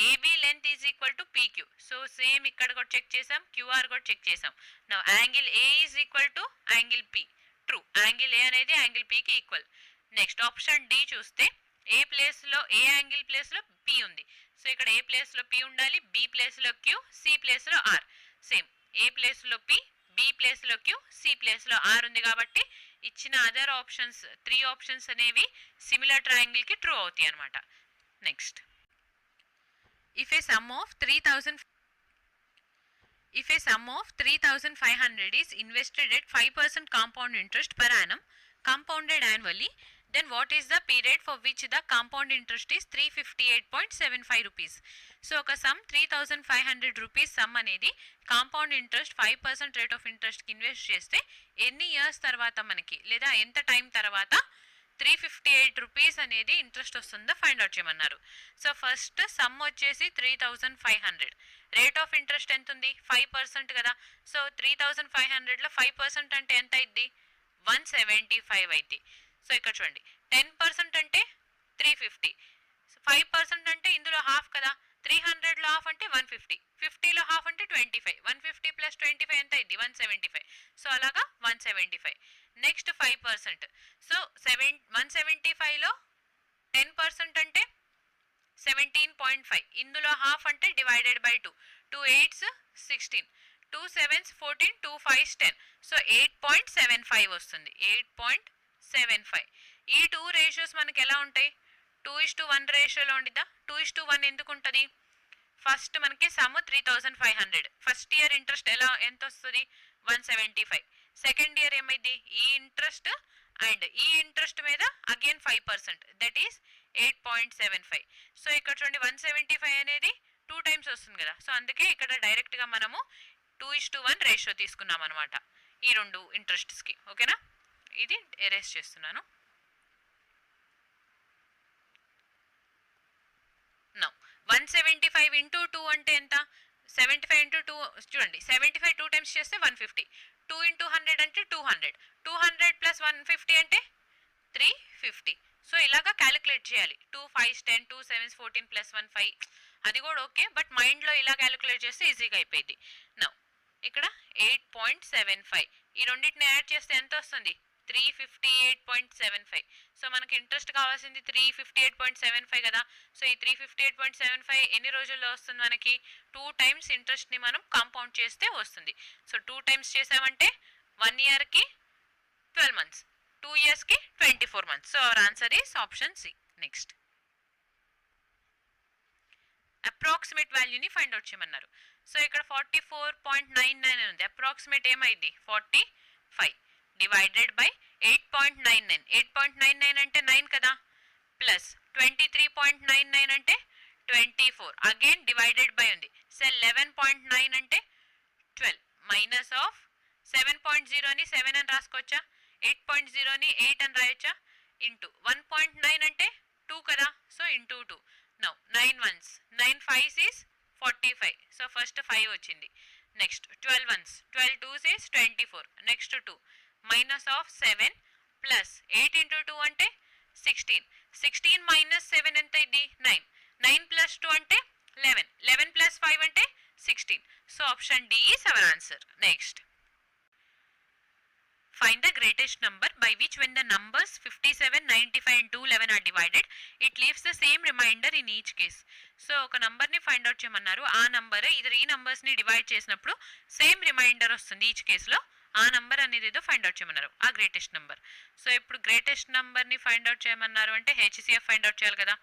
AB length is equal to PQ. So same ఇక్కడ కూడా చెక్ చేసాం, క్యూఆర్ కూడా చెక్ చేసాం. నా angle A is equal to angle P. True, angle A అనేది యాంగిల్ పికి ఈక్వల్. నెక్స్ట్, ఆప్షన్ డి చూస్తే ఏ ప్లేస్లో ఏ యాంగిల్ ప్లేస్లో పి ఉంది. సో ఇక్కడ ఏ ప్లేస్లో పి ఉండాలి, బి ప్లేస్లో క్యూ, సి ప్లేస్లో ఆర్. సేమ్ ఏ ప్లేస్లో పి, బి ప్లేస్లో క్యూ, సి ప్లేస్లో ఆర్ ఉంది కాబట్టి ఇచ్చిన అదర్ ఆప్షన్స్ 3 ఆప్షన్స్ అనేవి సిమిలర్ ట్రయాంగిల్కి ట్రూ అవుతాయి అనమాట. Next, if A some of 3,500 is invested at 5% compound interest per annum, compounded annually, then what is the period for which the compound interest is 358.75 rupees? So ఒక sum 3500 rupees sum అనేది compound interest 5% rate of ఇంట్రెస్ట్కి invest చేస్తే ఎన్ని years తర్వాత మనకి లేదా ఎంత time తర్వాత 358 రూపీస్ అనేది ఇంట్రెస్ట్ వస్తుందో ఫైండ్ అవుట్ చేయమన్నారు. సో ఫస్ట్ సమ్ వచ్చేసి 3500, రేట్ ఆఫ్ ఇంట్రెస్ట్ ఎంత ఉంది 5% కదా. సో 3500లో 5% అంటే ఎంత అయింది 175 అయింది. సో ఇక్కడ చూడండి 10% అంటే 350, 5% అంటే ఇందులో హాఫ్ కదా, 300లో హాఫ్ అంటే 150, 50లో హాఫ్ అంటే 25, 150 ప్లస్ 25 ఎంత అయింది 175. సో అలాగా 175. నెక్స్ట్ 5%, సో 175లో 10% అంటే 17.5, ఇందులో హాఫ్ అంటే divided by 2, 2 8s 16, 2 7s 14, 2 5s 10, so 8.75 వస్తుంది. 8.75. ఈ 2 రేషియోస్ మనకి ఎలా ఉంటాయి 2:1 రేషియోలో ఉండిద్దా. 2:1 ఎందుకు ఉంటుంది, ఫస్ట్ మనకి సమ్ 3500, ఫస్ట్ ఇయర్ ఇంట్రెస్ట్ ఎంత వస్తుంది 175, సెకండ్ ఇయర్ ఏమైంది ఈ ఇంట్రెస్ట్ అండ్ ఈ ఇంట్రెస్ట్ మీద అగైన్ 5%, దట్ ఈస్ 8.75. సో ఇక్కడ చూడండి 175 అనేది 2 టైమ్స్ వస్తుంది కదా. సో అందుకే ఇక్కడ డైరెక్ట్గా మనము 2:1 రేషియో తీసుకున్నాం అనమాట ఈ రెండు ఇంట్రెస్ట్స్కి. ఓకేనా, ఇది ఎరేస్ చేస్తున్నాను. నౌ 175 ఇంటూ 2 అంటే ఎంత 75 ఇంటూ 2 చూడండి 75 2 టైమ్స్ చేస్తే 150, 2 ఇంటూ 100 అంటే 200, 200 ప్లస్ 150 అంటే 350. సో ఇలాగా క్యాలిక్యులేట్ చేయాలి. 2 5s 10, 2 7s 14 ప్లస్ 1 5, అది కూడా ఓకే, బట్ మైండ్లో ఇలా క్యాలిక్యులేట్ చేస్తే ఈజీగా అయిపోయింది. నౌ ఇక్కడ 8.75, ఈ రెండింటిని యాడ్ చేస్తే ఎంత వస్తుంది 358.75. సో మనకి ఇంట్రెస్ట్ కావాల్సింది 358.75 కదా. సో ఈ 358.75 ఎన్ని రోజుల్లో వస్తుంది మనకి 2 టైమ్స్ ఇంట్రెస్ట్ని మనం కాంపౌండ్ చేస్తే వస్తుంది. సో 2 టైమ్స్ చేసామంటే 1 ఇయర్కి 12 months, 2 ఇయర్స్కి 24 months. So our answer is option C. Next approximate వాల్యూని ఫైండ్ అవుట్ చేయమన్నారు. సో ఇక్కడ 44.99 ఉంది, అప్రాక్సిమేట్ ఏమైంది 45 డివైడెడ్ బై 8.99, 8.99 అంటే 9 కదా, ప్లస్ 23.99 అంటే 24, అగైన్ డివైడెడ్ బై ఉంది. సో 11.9 అంటే 12, మైనస్ ఆఫ్ 7.0ని 7 అని రాసుకోవచ్చా, 8.0ని 8 అని రాయొచ్చా, ఇంటూ 1.9 అంటే 2 కదా, so into 2. Now 9 ones 9 5s is 45, so first 5 వచ్చింది. Next 12 ones 12 2s is 24, next 2 minus of 7 plus 8 into 2 అంటే 16, 16 మైనస్ 7 ఎంత ఇది 9, 9 ప్లస్ 2 అంటే 11, 11 ప్లస్ 5 అంటే 16. So option D is our answer. Next find the greatest number by which when the numbers 57, 95 and 211 are divided, it leaves the same remainder in each case. So ఒక నంబర్ని find out చేయమన్నారు, ఆ number ఇది ఈ నంబర్స్ని divide చేసినప్పుడు same reminder వస్తుంది each కేసులో, ఆ నంబర్ అనేది ఏదో ఫైండ్ అవుట్ చేయమన్నారు, ఆ గ్రేటెస్ట్ నెంబర్. సో ఇప్పుడు గ్రేటెస్ట్ నెంబర్ని ఫైండ్ అవుట్ చేయమన్నారు అంటే హెచ్సిఎఫ్ ఫైండ్ అవుట్ చేయాలి కదా.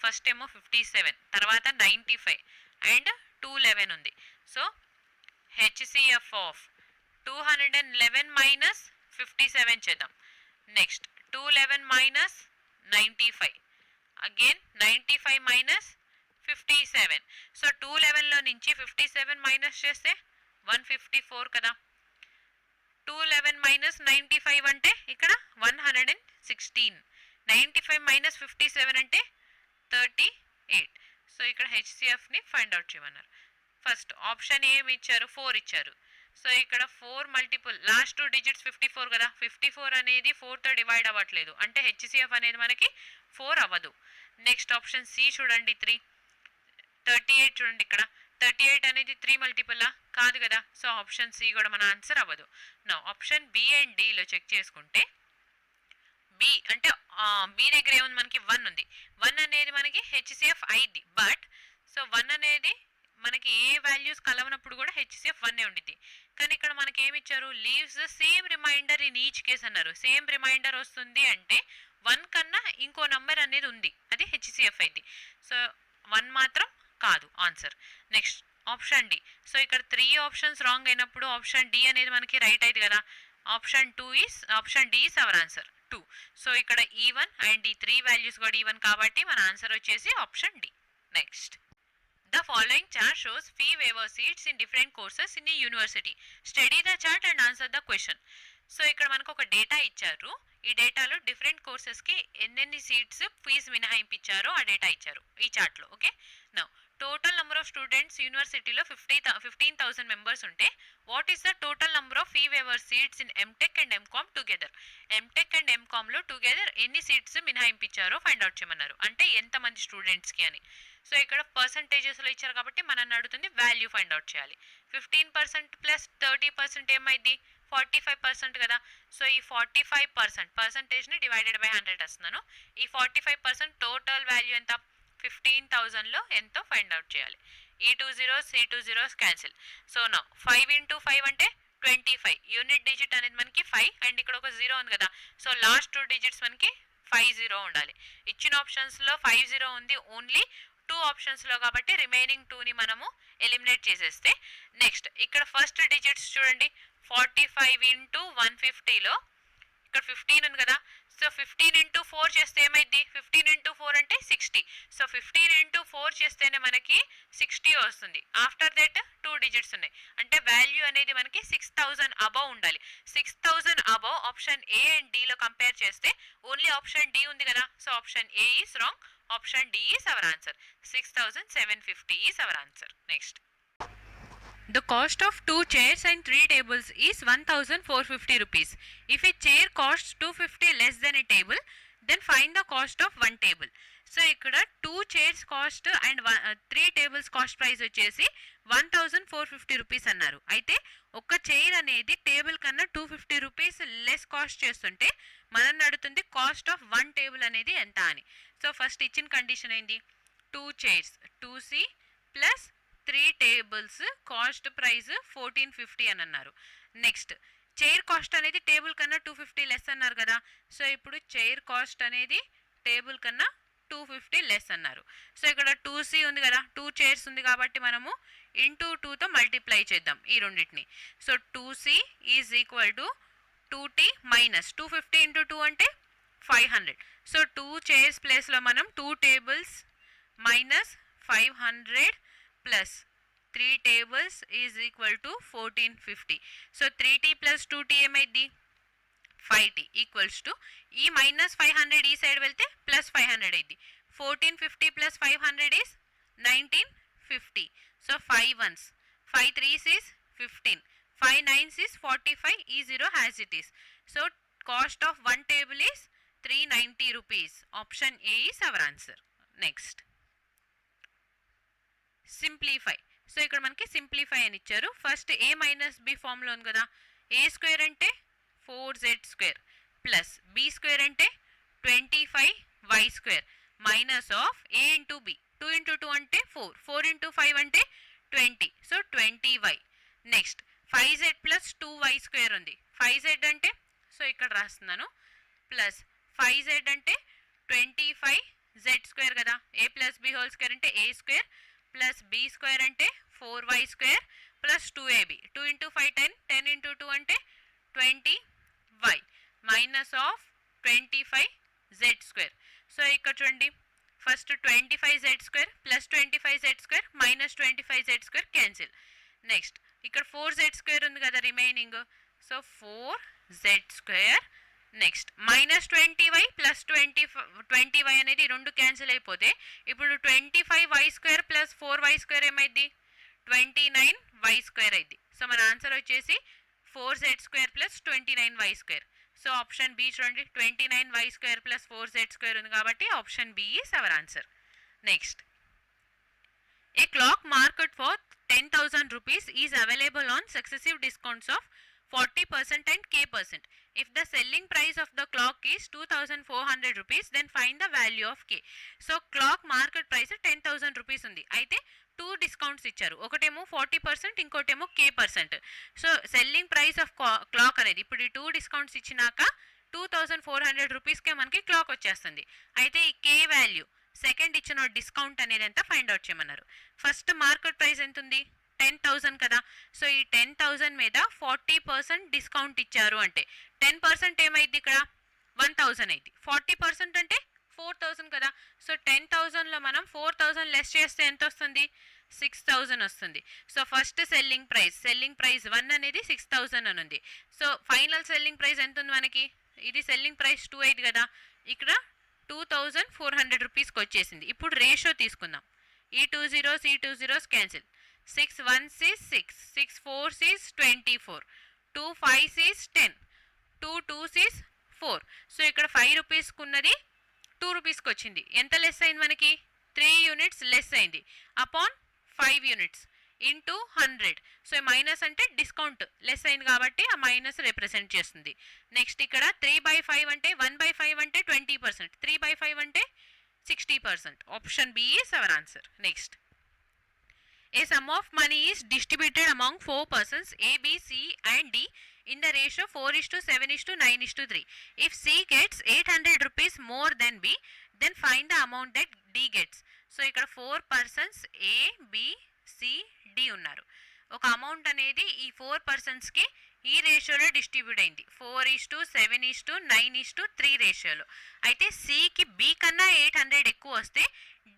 ఫస్ట్ ఏమో 57, తర్వాత 95 అండ్ 211 ఉంది. సో హెచ్సిఎఫ్ ఆఫ్ 211 మైనస్ 57 చేద్దాం. Next 211 minus 95, again 95 minus 57. So 211లో నుంచి 57 మైనస్ చేస్తే 154 కదా. 211 మైనస్ 95 అంటే ఇక్కడ 116, 95 మైనస్ 57 అంటే 38. సో ఇక్కడ హెచ్సిఎఫ్ని ఫైండ్ అవుట్ చేయమన్నారు. ఫస్ట్ ఆప్షన్ ఏమి ఇచ్చారు 4 ఇచ్చారు. సో ఇక్కడ 4 మల్టిపుల్ లాస్ట్ 2 డిజిట్స్ 54 కదా, 54 అనేది 4తో డివైడ్ అవ్వట్లేదు అంటే హెచ్సిఎఫ్ అనేది మనకి 4 అవ్వదు. నెక్స్ట్ ఆప్షన్ సి చూడండి 3, 38 చూడండి ఇక్కడ 38 అనేది 3 మల్టిపుల్లా కాదు కదా. సో ఆప్షన్ సి కూడా మన ఆన్సర్ అవ్వదు. నా ఆప్షన్ బి అండ్ డిలో చెక్ చేసుకుంటే బి అంటే బి దగ్గర ఏముంది మనకి 1 ఉంది, 1 అనేది మనకి హెచ్సిఎఫ్ అయింది, బట్ సో 1 అనేది మనకి ఏ వాల్యూస్ కలవనప్పుడు కూడా హెచ్సిఎఫ్ 1 ఉండిద్ది. కానీ ఇక్కడ మనకి ఏమి ఇచ్చారు leaves the same reminder in each case అన్నారు. సేమ్ రిమైండర్ వస్తుంది అంటే 1 కన్నా ఇంకో నంబర్ అనేది ఉంది, అది హెచ్సిఎఫ్ అయింది. సో 1 మాత్రం కాదు answer. Next option D. So ఇక్కడ 3 ఆప్షన్స్ రాంగ్ అయినప్పుడు ఆప్షన్ డి అనేది మనకి రైట్ అయింది కదా. Option D is our answer. 2. So ఇక్కడ ఈవెన్ అండ్ ఈ 3 వాల్యూస్ కూడా ఈవెన్ కాబట్టి మన ఆన్సర్ వచ్చేసి option D. Next, the following chart shows fee waiver seats in different courses in a university. Study the chart and answer the question. So ఇక్కడ మనకు ఒక data ఇచ్చారు. ఈ డేటాలో డిఫరెంట్ కోర్సెస్కి ఎన్నెన్ని సీట్స్ ఫీజు మినహాయింపించారో ఆ డేటా ఇచ్చారు ఈ చార్ట్లో. Okay, now total number of students యూనివర్సిటీలో 15,000 మెంబర్స్ ఉంటే what is the total number of fee waiver seats in MTech and MCom together. MTech and ఎంకామ్లో టుగెదర్ ఎన్ని సీట్స్ మినహాయింపించారో ఫైండ్ అవుట్ చేయమన్నారు, అంటే ఎంతమంది స్టూడెంట్స్కి అని. సో ఇక్కడ పర్సంటేజెస్లో ఇచ్చారు కాబట్టి మనల్ని అడుగుతుంది వాల్యూ ఫైండ్ అవుట్ చేయాలి. 15% ప్లస్ 30% ఏమైంది 45% కదా. సో ఈ 45% పర్సంటేజ్ని డివైడెడ్ బై 100 వస్తున్నాను. ఈ 45% టోటల్ వాల్యూ ఎంత 15,000లో ఎంతో ఫైండ్ అవుట్ చేయాలి. ఈ 2 zeros ఈ 2 zeros క్యాన్సిల్. సో నా 5 into 5 అంటే 25. యూనిట్ డిజిట్ అనేది మనకి 5 అండ్ ఇక్కడ ఒక 0 ఉంది కదా. సో లాస్ట్ 2 డిజిట్స్ మనకి 50 ఉండాలి. ఇచ్చిన ఆప్షన్స్లో 50 ఉంది ఓన్లీ 2 ఆప్షన్స్లో కాబట్టి రిమైనింగ్ 2ని మనము ఎలిమినేట్ చేసేస్తే నెక్స్ట్ ఇక్కడ ఫస్ట్ డిజిట్స్ చూడండి 45 into 150లో ఇక్కడ 15 ఉంది కదా. సో 15 into 4 చేస్తే ఏమైంది 15 into 4 అంటే 60. సో 15 into 4 చేస్తేనే మనకి 60 వస్తుంది. ఆఫ్టర్ దట్ 2 డిజిట్స్ ఉన్నాయి అంటే వాల్యూ అనేది మనకి 6,000 అబవ్ ఉండాలి. 6,000 అబవ్ ఆప్షన్ ఏ అండ్ డిలో కంపేర్ చేస్తే ఓన్లీ ఆప్షన్ డి ఉంది కదా. So option A is wrong. Option D is our answer. 6,750 is our answer. Next. The cost of 2 chairs and 3 tables is 1,450 rupees. If a chair costs 250 less than a table, then find the cost of 1 table. So ఇక్కడ 2 chairs cost and 3 tables cost price వచ్చేసి 1,450 rupees అన్నారు. అయితే ఒక chair అనేది table కన్నా 250 rupees less cost చేస్తుంటే మనం అడుగుతుంది కాస్ట్ ఆఫ్ 1 టేబుల్ అనేది ఎంత అని. సో ఫస్ట్ ఇచ్చిన కండిషన్ ఏంది 2 chairs 2C plus 3 tables cost price 1,450 అని అన్నారు. నెక్స్ట్ చైర్ కాస్ట్ అనేది టేబుల్ కన్నా 250 లెస్ అన్నారు కదా. సో ఇప్పుడు చైర్ కాస్ట్ అనేది టేబుల్ కన్నా 250 లెస్ అన్నారు. సో ఇక్కడ 2C ఉంది కదా 2 చైర్స్ ఉంది కాబట్టి మనము ఇంటూ 2తో మల్టిప్లై చేద్దాం ఈ రెండింటిని. So 2C is equal to 2T minus 250 into 2 అంటే 500. సో 2 చైర్స్ ప్లేస్లో మనం 2 tables minus 500 plus 3 tables is equal to 1,450. So 3T plus 2T ఏమైంది 5T ఈక్వల్స్ టు ఈ మైనస్ 500 ఈ సైడ్ వెళ్తే ప్లస్ 500 అయింది. 1,450 plus 500 is 1,950. So 5 ones 5 3s is 15, 5 9s is 45, E0 as it is. So cost of 1 table is 390 rupees. Option A is our answer. Next, simplify. So ఇక్కడ మనకి simplify అని ఇచ్చారు. First ఏ minus B ఫామ్లో ఉంది కదా. ఏ square అంటే 4z² plus B square అంటే 25y square minus of A into B 2 into 2 అంటే 4, 4 into 5 అంటే 20. So 20y. Next 5z plus 2y square ఉంది. 5z అంటే సో ఇక్కడ రాస్తున్నాను ప్లస్ 5z అంటే 25z స్క్వేర్ కదా. ఏ ప్లస్ బి హోల్ స్క్వేర్ అంటే A square plus B square అంటే 4y square plus 2ab. 2 into 5 10, 10 into 2 అంటే 20y minus of 25z square. So ఇక్కడ చూడండి first 25z square plus 25z square minus 25z square cancel. Next ఇక్కడ 4z square ఉంది కదా remaining. So 4z square next minus 20y plus 20y అనేది రెండు cancel అయిపోతే ఇప్పుడు 25y square plus 4y square ఏమైంది 29y స్క్వేర్ అయింది. సో మన ఆన్సర్ వచ్చేసి 4z square plus 29y square. So option B చూడండి 29y square plus 4z square ఉంది కాబట్టి option B is our answer. Next, a clock market for 10,000 rupees is available on successive discounts of 40% and k%. If the selling price of the clock is 2,400 rupees, then find the value of k. So clock market price 10,000 rupees ఉంది. అయితే 2 discounts ఇచ్చారు. ఒకటేమో 40%, ఇంకోటేమో k%. So selling price of clock అనేది ఇప్పుడు ఈ 2 discounts ఇచ్చినాక 2,400 రూపీస్కే మనకి క్లాక్ వచ్చేస్తుంది. అయితే ఈ k వాల్యూ సెకండ్ ఇచ్చిన డిస్కౌంట్ అనేది ఎంత ఫైండ్ అవుట్ చేయమన్నారు. ఫస్ట్ మార్కెట్ ప్రైస్ ఎంత ఉంది 10,000 కదా. సో ఈ 10,000 మీద 40% డిస్కౌంట్ ఇచ్చారు అంటే 10% ఏమైంది ఇక్కడ 1000 అయింది. 40% అంటే 4000 కదా. సో 10,000లో మనం 4000 లెస్ చేస్తే ఎంత వస్తుంది? 6000 వస్తుంది. సో ఫస్ట్ సెల్లింగ్ ప్రైస్ 1 అనేది 6000 అని ఉంది. సో ఫైనల్ సెల్లింగ్ ప్రైస్ ఎంత ఉంది మనకి? ఇది సెల్లింగ్ ప్రైస్ 2 అయింది కదా, ఇక్కడ 2400 రూపీస్కి వచ్చేసింది. ఇప్పుడు రేషియో తీసుకుందాం. ఈ 2 zeros cancel. 6 1s is 6, 6 4s is 24, 2 5s is 10, 2 2s is 4. So ఇక్కడ 5 రూపీస్కి ఉన్నది 2 రూపీస్కి వచ్చింది. ఎంత లెస్ అయింది మనకి? 3 యూనిట్స్ లెస్ అయింది upon 5 units into 100. So minus అంటే డిస్కౌంట్ లెస్ అయింది కాబట్టి ఆ మైనస్ రిప్రజెంట్ చేస్తుంది. నెక్స్ట్ ఇక్కడ 3/5 అంటే 1/5 అంటే 20%, 3/5 అంటే 60%. Option B is our answer. Next, a sum of money is distributed among 4 persons A, B, C and D in the ratio 4:7:9:3. If C gets 800 rupees more than B, then find the amount that D gets. So ఇక్కడ 4 persons A, B, C, D ఉన్నారు. ఒక amount అనేది ఈ 4 పర్సన్స్కి ఈ రేషియోలో distribute అయింది, 4:7:9:3 రేషియోలో. అయితే సికి బి కన్నా 800 ఎక్కువ వస్తే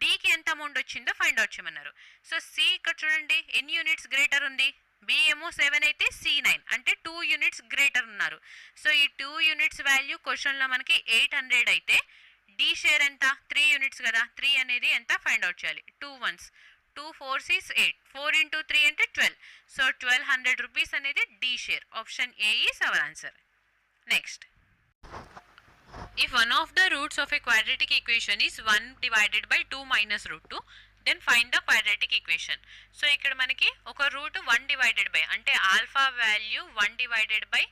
డికి ఎంత అమౌంట్ వచ్చిందో ఫైండ్ అవుట్ చేయమన్నారు. సో సి ఇక్కడ చూడండి ఎన్ని యూనిట్స్ గ్రేటర్ ఉంది? బి ఏమో 7 అయితే సి 9, అంటే 2 యూనిట్స్ గ్రేటర్ ఉన్నారు. సో ఈ 2 యూనిట్స్ వాల్యూ క్వశ్చన్లో మనకి 800 అయితే డి షేర్ ఎంత? 3 యూనిట్స్ కదా, 3 అనేది ఎంత ఫైండ్ అవుట్ చేయాలి. 2 1s, 2 4s is 8, 4 into 3 అంటే 12. సో 1200 రూపీస్ అనేది the share. Option A is our answer. Next, if one of the roots of a quadratic equation is 1 divided by 2 minus root 2, then find the quadratic equation. So ఇక్కడ మనకి ఒక route 1 divided by అంటే alpha value 1 divided by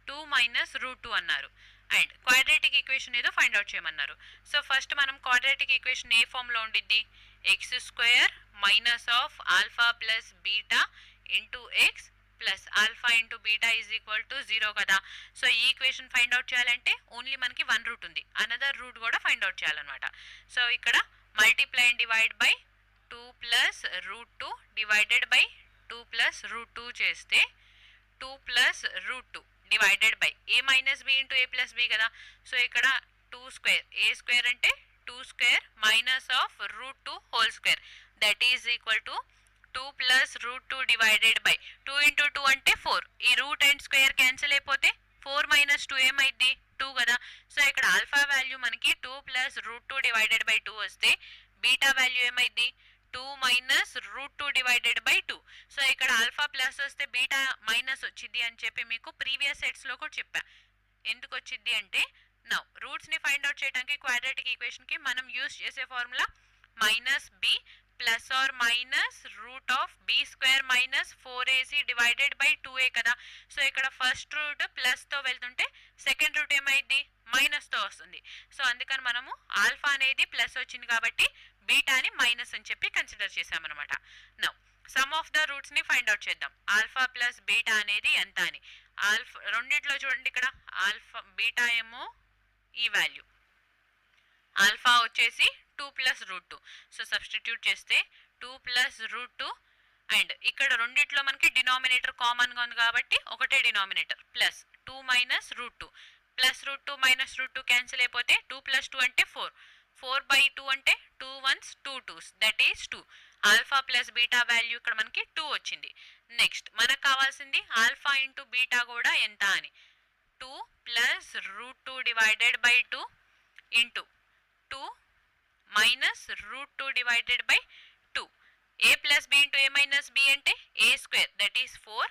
2 minus root 2 అన్నారు. And quadratic equation ఏదో find out చేయమన్నారు. So first మనం quadratic equation ఏ ఫామ్లో ఉండిద్ది? X square minus of alpha plus beta into X plus alpha into beta is equal to 0 కదా. So ఈ equation find out చేయాలంటే only మనకి 1 రూట్ ఉంది, అనదర్ రూట్ కూడా ఫైండ్ అవుట్ చేయాలన్నమాట. సో ఇక్కడ multiply and divide by 2 plus root 2 divided by 2 plus root 2 చేస్తే 2 plus root 2 divided by A minus B into A plus B కదా. So ఇక్కడ 2 square, A square అంటే 2 square minus of root 2 whole square that is equal to 2 plus root 2 divided by 2 into 2 అంటే 4. ఈ route and square cancel అయిపోతే 4 minus 2 ఏమైంది? 2 కదా. So ఇక్కడ alpha value మనకి 2 ప్లస్ రూట్ 2 డివైడెడ్ బై 2 వస్తే బీటా వాల్యూ ఏమైంది? 2 minus root 2 divided by 2. So ఇక్కడ ఆల్ఫా ప్లస్ వస్తే బీటా మైనస్ వచ్చింది అని చెప్పి మీకు ప్రీవియస్ సెట్స్లో కూడా చెప్పా. ఎందుకు వచ్చింది అంటే నౌ రూట్స్ని ఫైండ్ అవుట్ చేయడానికి క్వాడ్రాటిక్ ఈక్వేషన్కి మనం యూస్ చేసే formula minus B plus or minus root of B square minus 4ac divided by 2a కదా. సో ఇక్కడ ఫస్ట్ రూట్ ప్లస్తో వెళ్తుంటే సెకండ్ రూట్ ఏమైంది? మైనస్తో వస్తుంది. సో అందుకని మనము ఆల్ఫా అనేది ప్లస్ వచ్చింది కాబట్టి బీటాని మైనస్ అని చెప్పి కన్సిడర్ చేసామన్నమాట. నౌ సమ్ ఆఫ్ ద రూట్స్ని ఫైండ్ అవుట్ చేద్దాం. ఆల్ఫా ప్లస్ బీటా అనేది ఎంత అని. ఆల్ఫా రెండిట్లో చూడండి, ఇక్కడ ఆల్ఫా బీటా ఏమో ఈ వాల్యూ, ఆల్ఫా వచ్చేసి 2 ప్లస్ రూట్ 2. సో సబ్స్టిట్యూట్ చేస్తే 2 ప్లస్ రూట్ 2 అండ్ ఇక్కడ రెండిట్లో మనకి డినామినేటర్ కామన్గా ఉంది కాబట్టి ఒకటే denominator plus 2 minus root 2 plus root 2 minus root 2 cancel అయిపోతే 2 ప్లస్ 2 అంటే 4, 4/2 అంటే 2 1s 2 2s that is 2. Alpha plus beta value ఇక్కడ మనకి 2 వచ్చింది. నెక్స్ట్ మనకు కావాల్సింది ఆల్ఫా ఇంటూ బీటా కూడా ఎంత అని. 2 plus root 2 divided by 2 into 2 minus root 2 divided by 2. A plus B into A minus B అంటే A square that is 4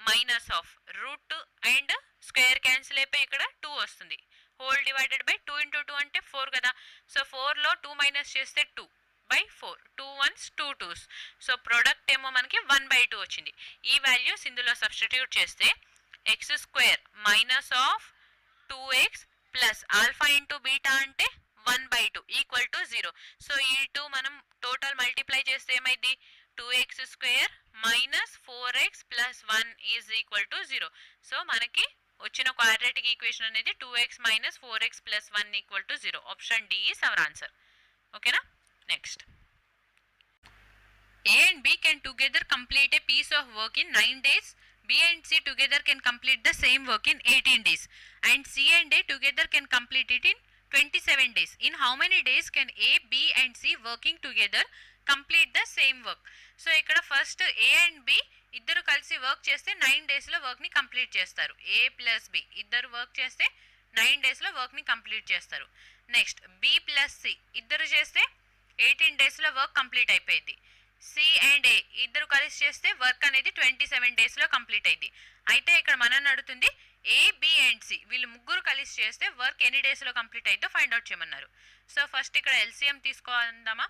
minus of root 2 and square cancel అయిపోయి ఇక్కడ 2 వస్తుంది. హోల్ డివైడెడ్ బై 2 ఇంటూ 2 అంటే 4 కదా. So 4లో 2 minus చేస్తే 2/4, 2 1s 2 2s. So product ఏమో మనకి 1/2 వచ్చింది. ఈ వాల్యూస్ ఇందులో సబ్స్టిట్యూట్ చేస్తే X square minus of 2x plus alpha into beta అంటే 1/2 ఈక్వల్ టు 0. సో ఈ 2 మనం టోటల్ మల్టిప్లై చేస్తే ఏమైంది? 2x square minus 4x plus 1 is equal to 0. So మనకి వచ్చిన క్వాడ్రాటిక్ ఈక్వేషన్ అనేది 2x minus 4x plus 1 equal to 0. Option D is our answer. ఓకేనా? Next, A and B can together complete a piece of work in 9 days B and C together can complete the same work in 18 days and C and A together can complete it in 27 days. In how many days can A, B and C working together complete the same work? So ఇక్కడ first A and B ఇద్దరు కలిసి work చేస్తే 9 డేస్లో వర్క్ని complete చేస్తారు. A plus B ఇద్దరు work చేస్తే 9 డేస్లో వర్క్ని కంప్లీట్ చేస్తారు. నెక్స్ట్ B ప్లస్ C ఇద్దరు చేస్తే 18 డేస్లో వర్క్ కంప్లీట్ అయిపోయింది. సి అండ్ ఏ ఇద్దరు కలిసి చేస్తే వర్క్ అనేది 27 డేస్లో కంప్లీట్ అయింది. అయితే ఇక్కడ మనల్ని అడుగుతుంది ఏ, బి అండ్ సి వీళ్ళు ముగ్గురు కలిసి చేస్తే వర్క్ ఎన్ని డేస్లో కంప్లీట్ అయిందో ఫైండ్ అవుట్ చేయమన్నారు. సో ఫస్ట్ ఇక్కడ ఎల్సిఎం తీసుకోవాలందామా.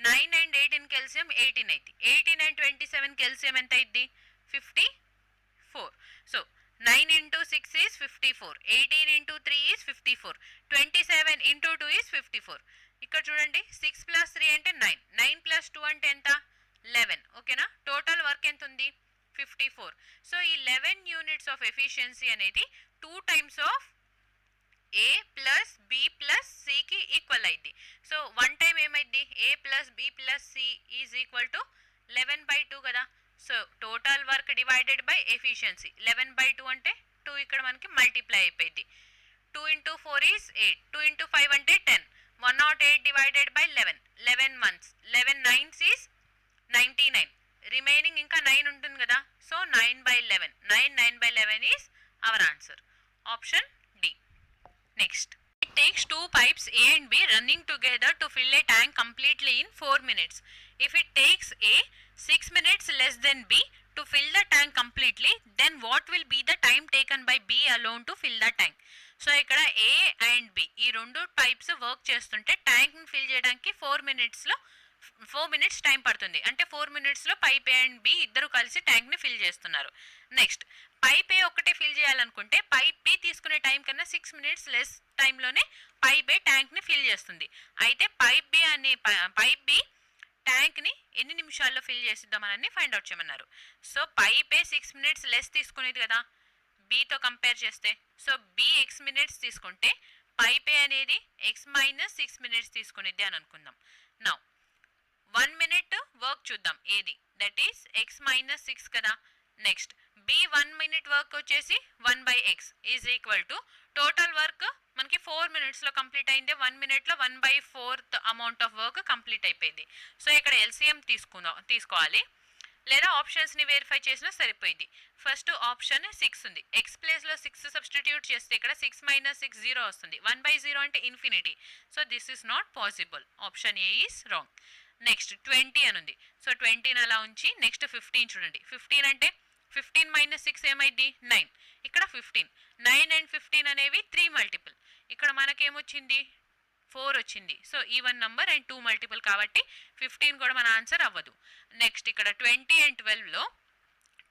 9 అండ్ 18కి ఎల్సిఎం 18 అయింది. 18 అండ్ 27కి ఎల్సిఎం ఎంత అయింది? 54. So 9 into 6 is 54. 18 into 3 is 54. 27 into 2 is 54. ఇక్కడ చూడండి 6 ప్లస్ 3 అంటే 9. 9 ప్లస్ 2 అంటే ఎంత? 11. ఓకేనా? టోటల్ వర్క్ ఎంత ఉంది? 54. సో ఈ 11 యూనిట్స్ ఆఫ్ ఎఫిషియన్సీ అనేది 2 times of A plus B plus సికి ఈక్వల్ అయింది. సో 1 టైం ఏమైంది? A plus B plus C is equal to 11/2 కదా. So total work divided by efficiency 11/2 అంటే 2 ఇక్కడ మనకి మల్టిప్లై అయిపోయింది. 2 into 4 is 8. 2 into 5 అంటే 10. 108 divided by 11. 11 months. 11 9s is 99. Remaining ఇంకా 9 ఉంటుంది కదా. So 9/11. 9/11 is our answer. Option D. Next. It takes two pipes A and B running together to fill a tank completely in 4 minutes. If it takes A 6 minutes less than B to fill the tank completely, then what will be the time taken by B alone to fill the tank? So ఇక్కడ ఏ and B ఈ రెండు types work చేస్తుంటే ట్యాంక్ని fill చేయడానికి 4 minutes time పడుతుంది. అంటే 4 మినిట్స్లో pipe A and B ఇద్దరు కలిసి ట్యాంక్ని ఫిల్ చేస్తున్నారు. నెక్స్ట్ పైప్ ఏ ఒకటే ఫిల్ చేయాలనుకుంటే పైప్ బి తీసుకునే టైం కన్నా 6 మినిట్స్ లెస్ టైంలోనే పైప్ ఏ ట్యాంక్ని ఫిల్ చేస్తుంది. అయితే పైప్ బి ట్యాంక్ని ఎన్ని నిమిషాల్లో ఫిల్ చేసిద్దామని ఫైండ్ అవుట్ చేయమన్నారు. So pipe A 6 minutes less తీసుకునేది కదా బీతో కంపేర్ చేస్తే. సో బి ఎక్స్ మినిట్స్ తీసుకుంటే పైప్ ఏ అనేది ఎక్స్ మైనస్ 6 మినిట్స్ తీసుకునేది అని అనుకుందాం. నౌ 1 minute వర్క్ చూద్దాం ఏది, దట్ ఈస్ ఎక్స్ మైనస్ 6 కదా. నెక్స్ట్ బి 1 minute వర్క్ వచ్చేసి 1/x is equal to total work మనకి 4 minutesలో కంప్లీట్ అయింది. 1 minuteలో 1/4 అమౌంట్ ఆఫ్ వర్క్ కంప్లీట్ అయిపోయింది. సో ఇక్కడ ఎల్సిఎం తీసుకోవాలి లేదా ఆప్షన్స్ని వెరిఫై చేసినా సరిపోయింది. ఫస్ట్ ఆప్షన్ 6 ఉంది. ఎక్స్ ప్లేస్లో 6 సబ్స్టిట్యూట్ చేస్తే ఇక్కడ 6 - 6 0 వస్తుంది. 1/0 అంటే infinity. So this is not possible. Option A is wrong. Next 20 అని ఉంది. సో 20 అలా ఉంచి నెక్స్ట్ 15 చూడండి. 15 అంటే 15 - 6 ఏమైంది? 9. ఇక్కడ 15. 9 and 15 అనేవి 3 మల్టిపుల్. ఇక్కడ మనకేమొచ్చింది? 4 వచ్చింది. So even number and 2 multiple కాబట్టి 15 కూడా మన ఆన్సర్ అవ్వదు. నెక్స్ట్ ఇక్కడ 20 and 12లో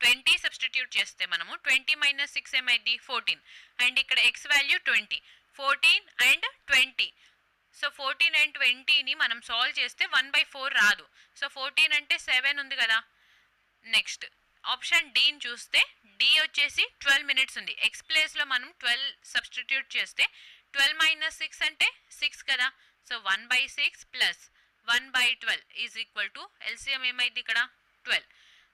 20 సబ్స్టిట్యూట్ చేస్తే మనము 20 - 6 ఏమైంది? 14. అండ్ ఇక్కడ X value 20. 14 and 20. So 14 and 20ని మనం సాల్వ్ చేస్తే 1/4 రాదు. సో 14 అంటే 7 ఉంది కదా. నెక్స్ట్ ఆప్షన్ డీని చూస్తే డి వచ్చేసి 12 minutes ఉంది. ఎక్స్ ప్లేస్లో మనం 12 సబ్స్టిట్యూట్ చేస్తే 12 - 6 అంటే 6 కదా. So 1/6 plus 1/12 is equal to LCM ఏమైంది ఇక్కడ? 12.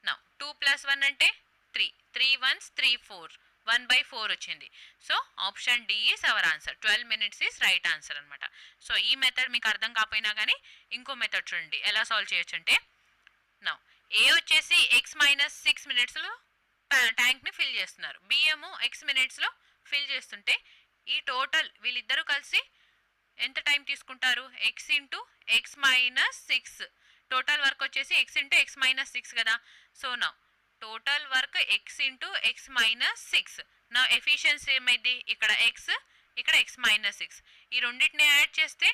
నా 2 + 1 అంటే 3. 3 1s 3 4. 1/4 వచ్చింది. So option D is our answer. 12 minutes is right answer అనమాట. సో ఈ మెథడ్ మీకు అర్థం కాకపోయినా కానీ ఇంకో మెథడ్ చూడండి ఎలా సాల్వ్ చేయొచ్చు అంటే, నా ఏ వచ్చేసి ఎక్స్ మైనస్ 6 minutesలో ట్యాంక్ని ఫిల్ చేస్తున్నారు. బి ఏమో ఎక్స్ మినిట్స్లో ఫిల్ చేస్తుంటే ఈ టోటల్ వీళ్ళిద్దరూ కలిసి ఎంత టైం తీసుకుంటారు? X into X minus 6. Total work వచ్చేసి ఎక్స్ ఇంటూ ఎక్స్ మైనస్ 6 కదా. సో నా total work X into X minus 6. నా ఎఫిషియన్సీ ఏమైంది? ఇక్కడ ఎక్స్ ఇక్కడ ఎక్స్ మైనస్ 6. ఈ రెండింటిని యాడ్ చేస్తే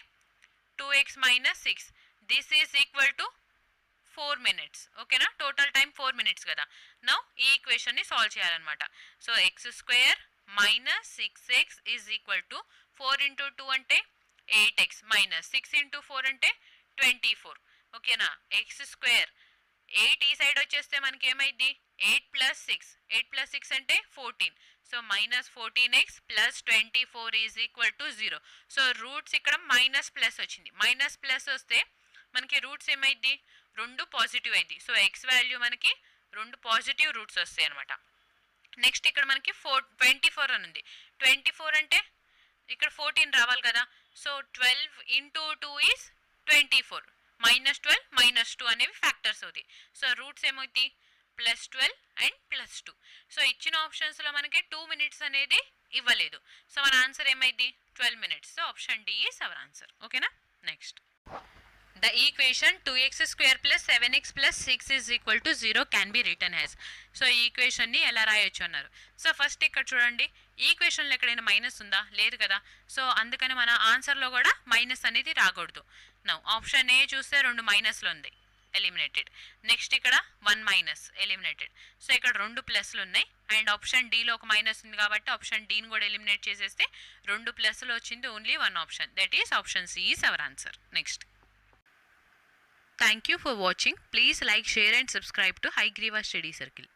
2x - 6. This is equal to 4 minutes. ఓకేనా? టోటల్ టైం 4 minutes కదా. నా ఈ ఈక్వేషన్ని సాల్వ్ చేయాలన్నమాట. So x² - 6x is equal to 4 into 2 అంటే 8x మైనస్ 6 into 4 అంటే 24. ఓకేనా? x². 8 ఈ సైడ్ వచ్చేస్తే మనకి ఏమైంది? 8 + 6. 8 + 6 అంటే 14. So -14x + 24 is equal to 0. So roots ఇక్కడ మైనస్ ప్లస్ వచ్చింది. మైనస్ ప్లస్ వస్తే మనకి రూట్స్ ఏమైంది? 2 పాజిటివ్ అయింది. సో ఎక్స్ వాల్యూ మనకి 2 పాజిటివ్ రూట్స్ వస్తాయి అనమాట. నెక్స్ట్ ఇక్కడ మనకి 24 అని ఉంది. 24 అంటే ఇక్కడ 14 రావాలి కదా. సో 12 ఇంటూ 2 ఈజ్ 24, -12 -2 అనేవి ఫ్యాక్టర్స్ అవుతాయి. సో రూట్స్ ఏమవుతాయి, +12 అండ్ +2. సో ఇచ్చిన ఆప్షన్స్లో మనకి 2 minutes అనేది ఇవ్వలేదు. సో మన ఆన్సర్ ఏమైంది, 12 minutes. So option D is our answer. ఓకేనా. Next, the equation 2x² + 7x + 6 = 0 can be written as. So ఈ ఈక్వేషన్ని ఎలా రాయొచ్చు అన్నారు. సో ఫస్ట్ ఇక్కడ చూడండి, ఈ ఈక్వేషన్లో ఎక్కడైనా మైనస్ ఉందా, లేదు కదా. సో అందుకని మన ఆన్సర్లో కూడా మైనస్ అనేది రాకూడదు. నౌ ఆప్షన్ ఏ చూస్తే 2 మైనస్లు ఉంది, ఎలిమినేటెడ్. నెక్స్ట్ ఇక్కడ 1 మైనస్, ఎలిమినేటెడ్. సో ఇక్కడ 2 ప్లస్లు ఉన్నాయి అండ్ ఆప్షన్ డీలో ఒక మైనస్ ఉంది కాబట్టి ఆప్షన్ డీని కూడా ఎలిమినేట్ చేసేస్తే 2 ప్లస్లు వచ్చింది, only 1 option, that is option C is our answer. Next, thank you for watching. Please like, share and subscribe to Hygriva Study Circle.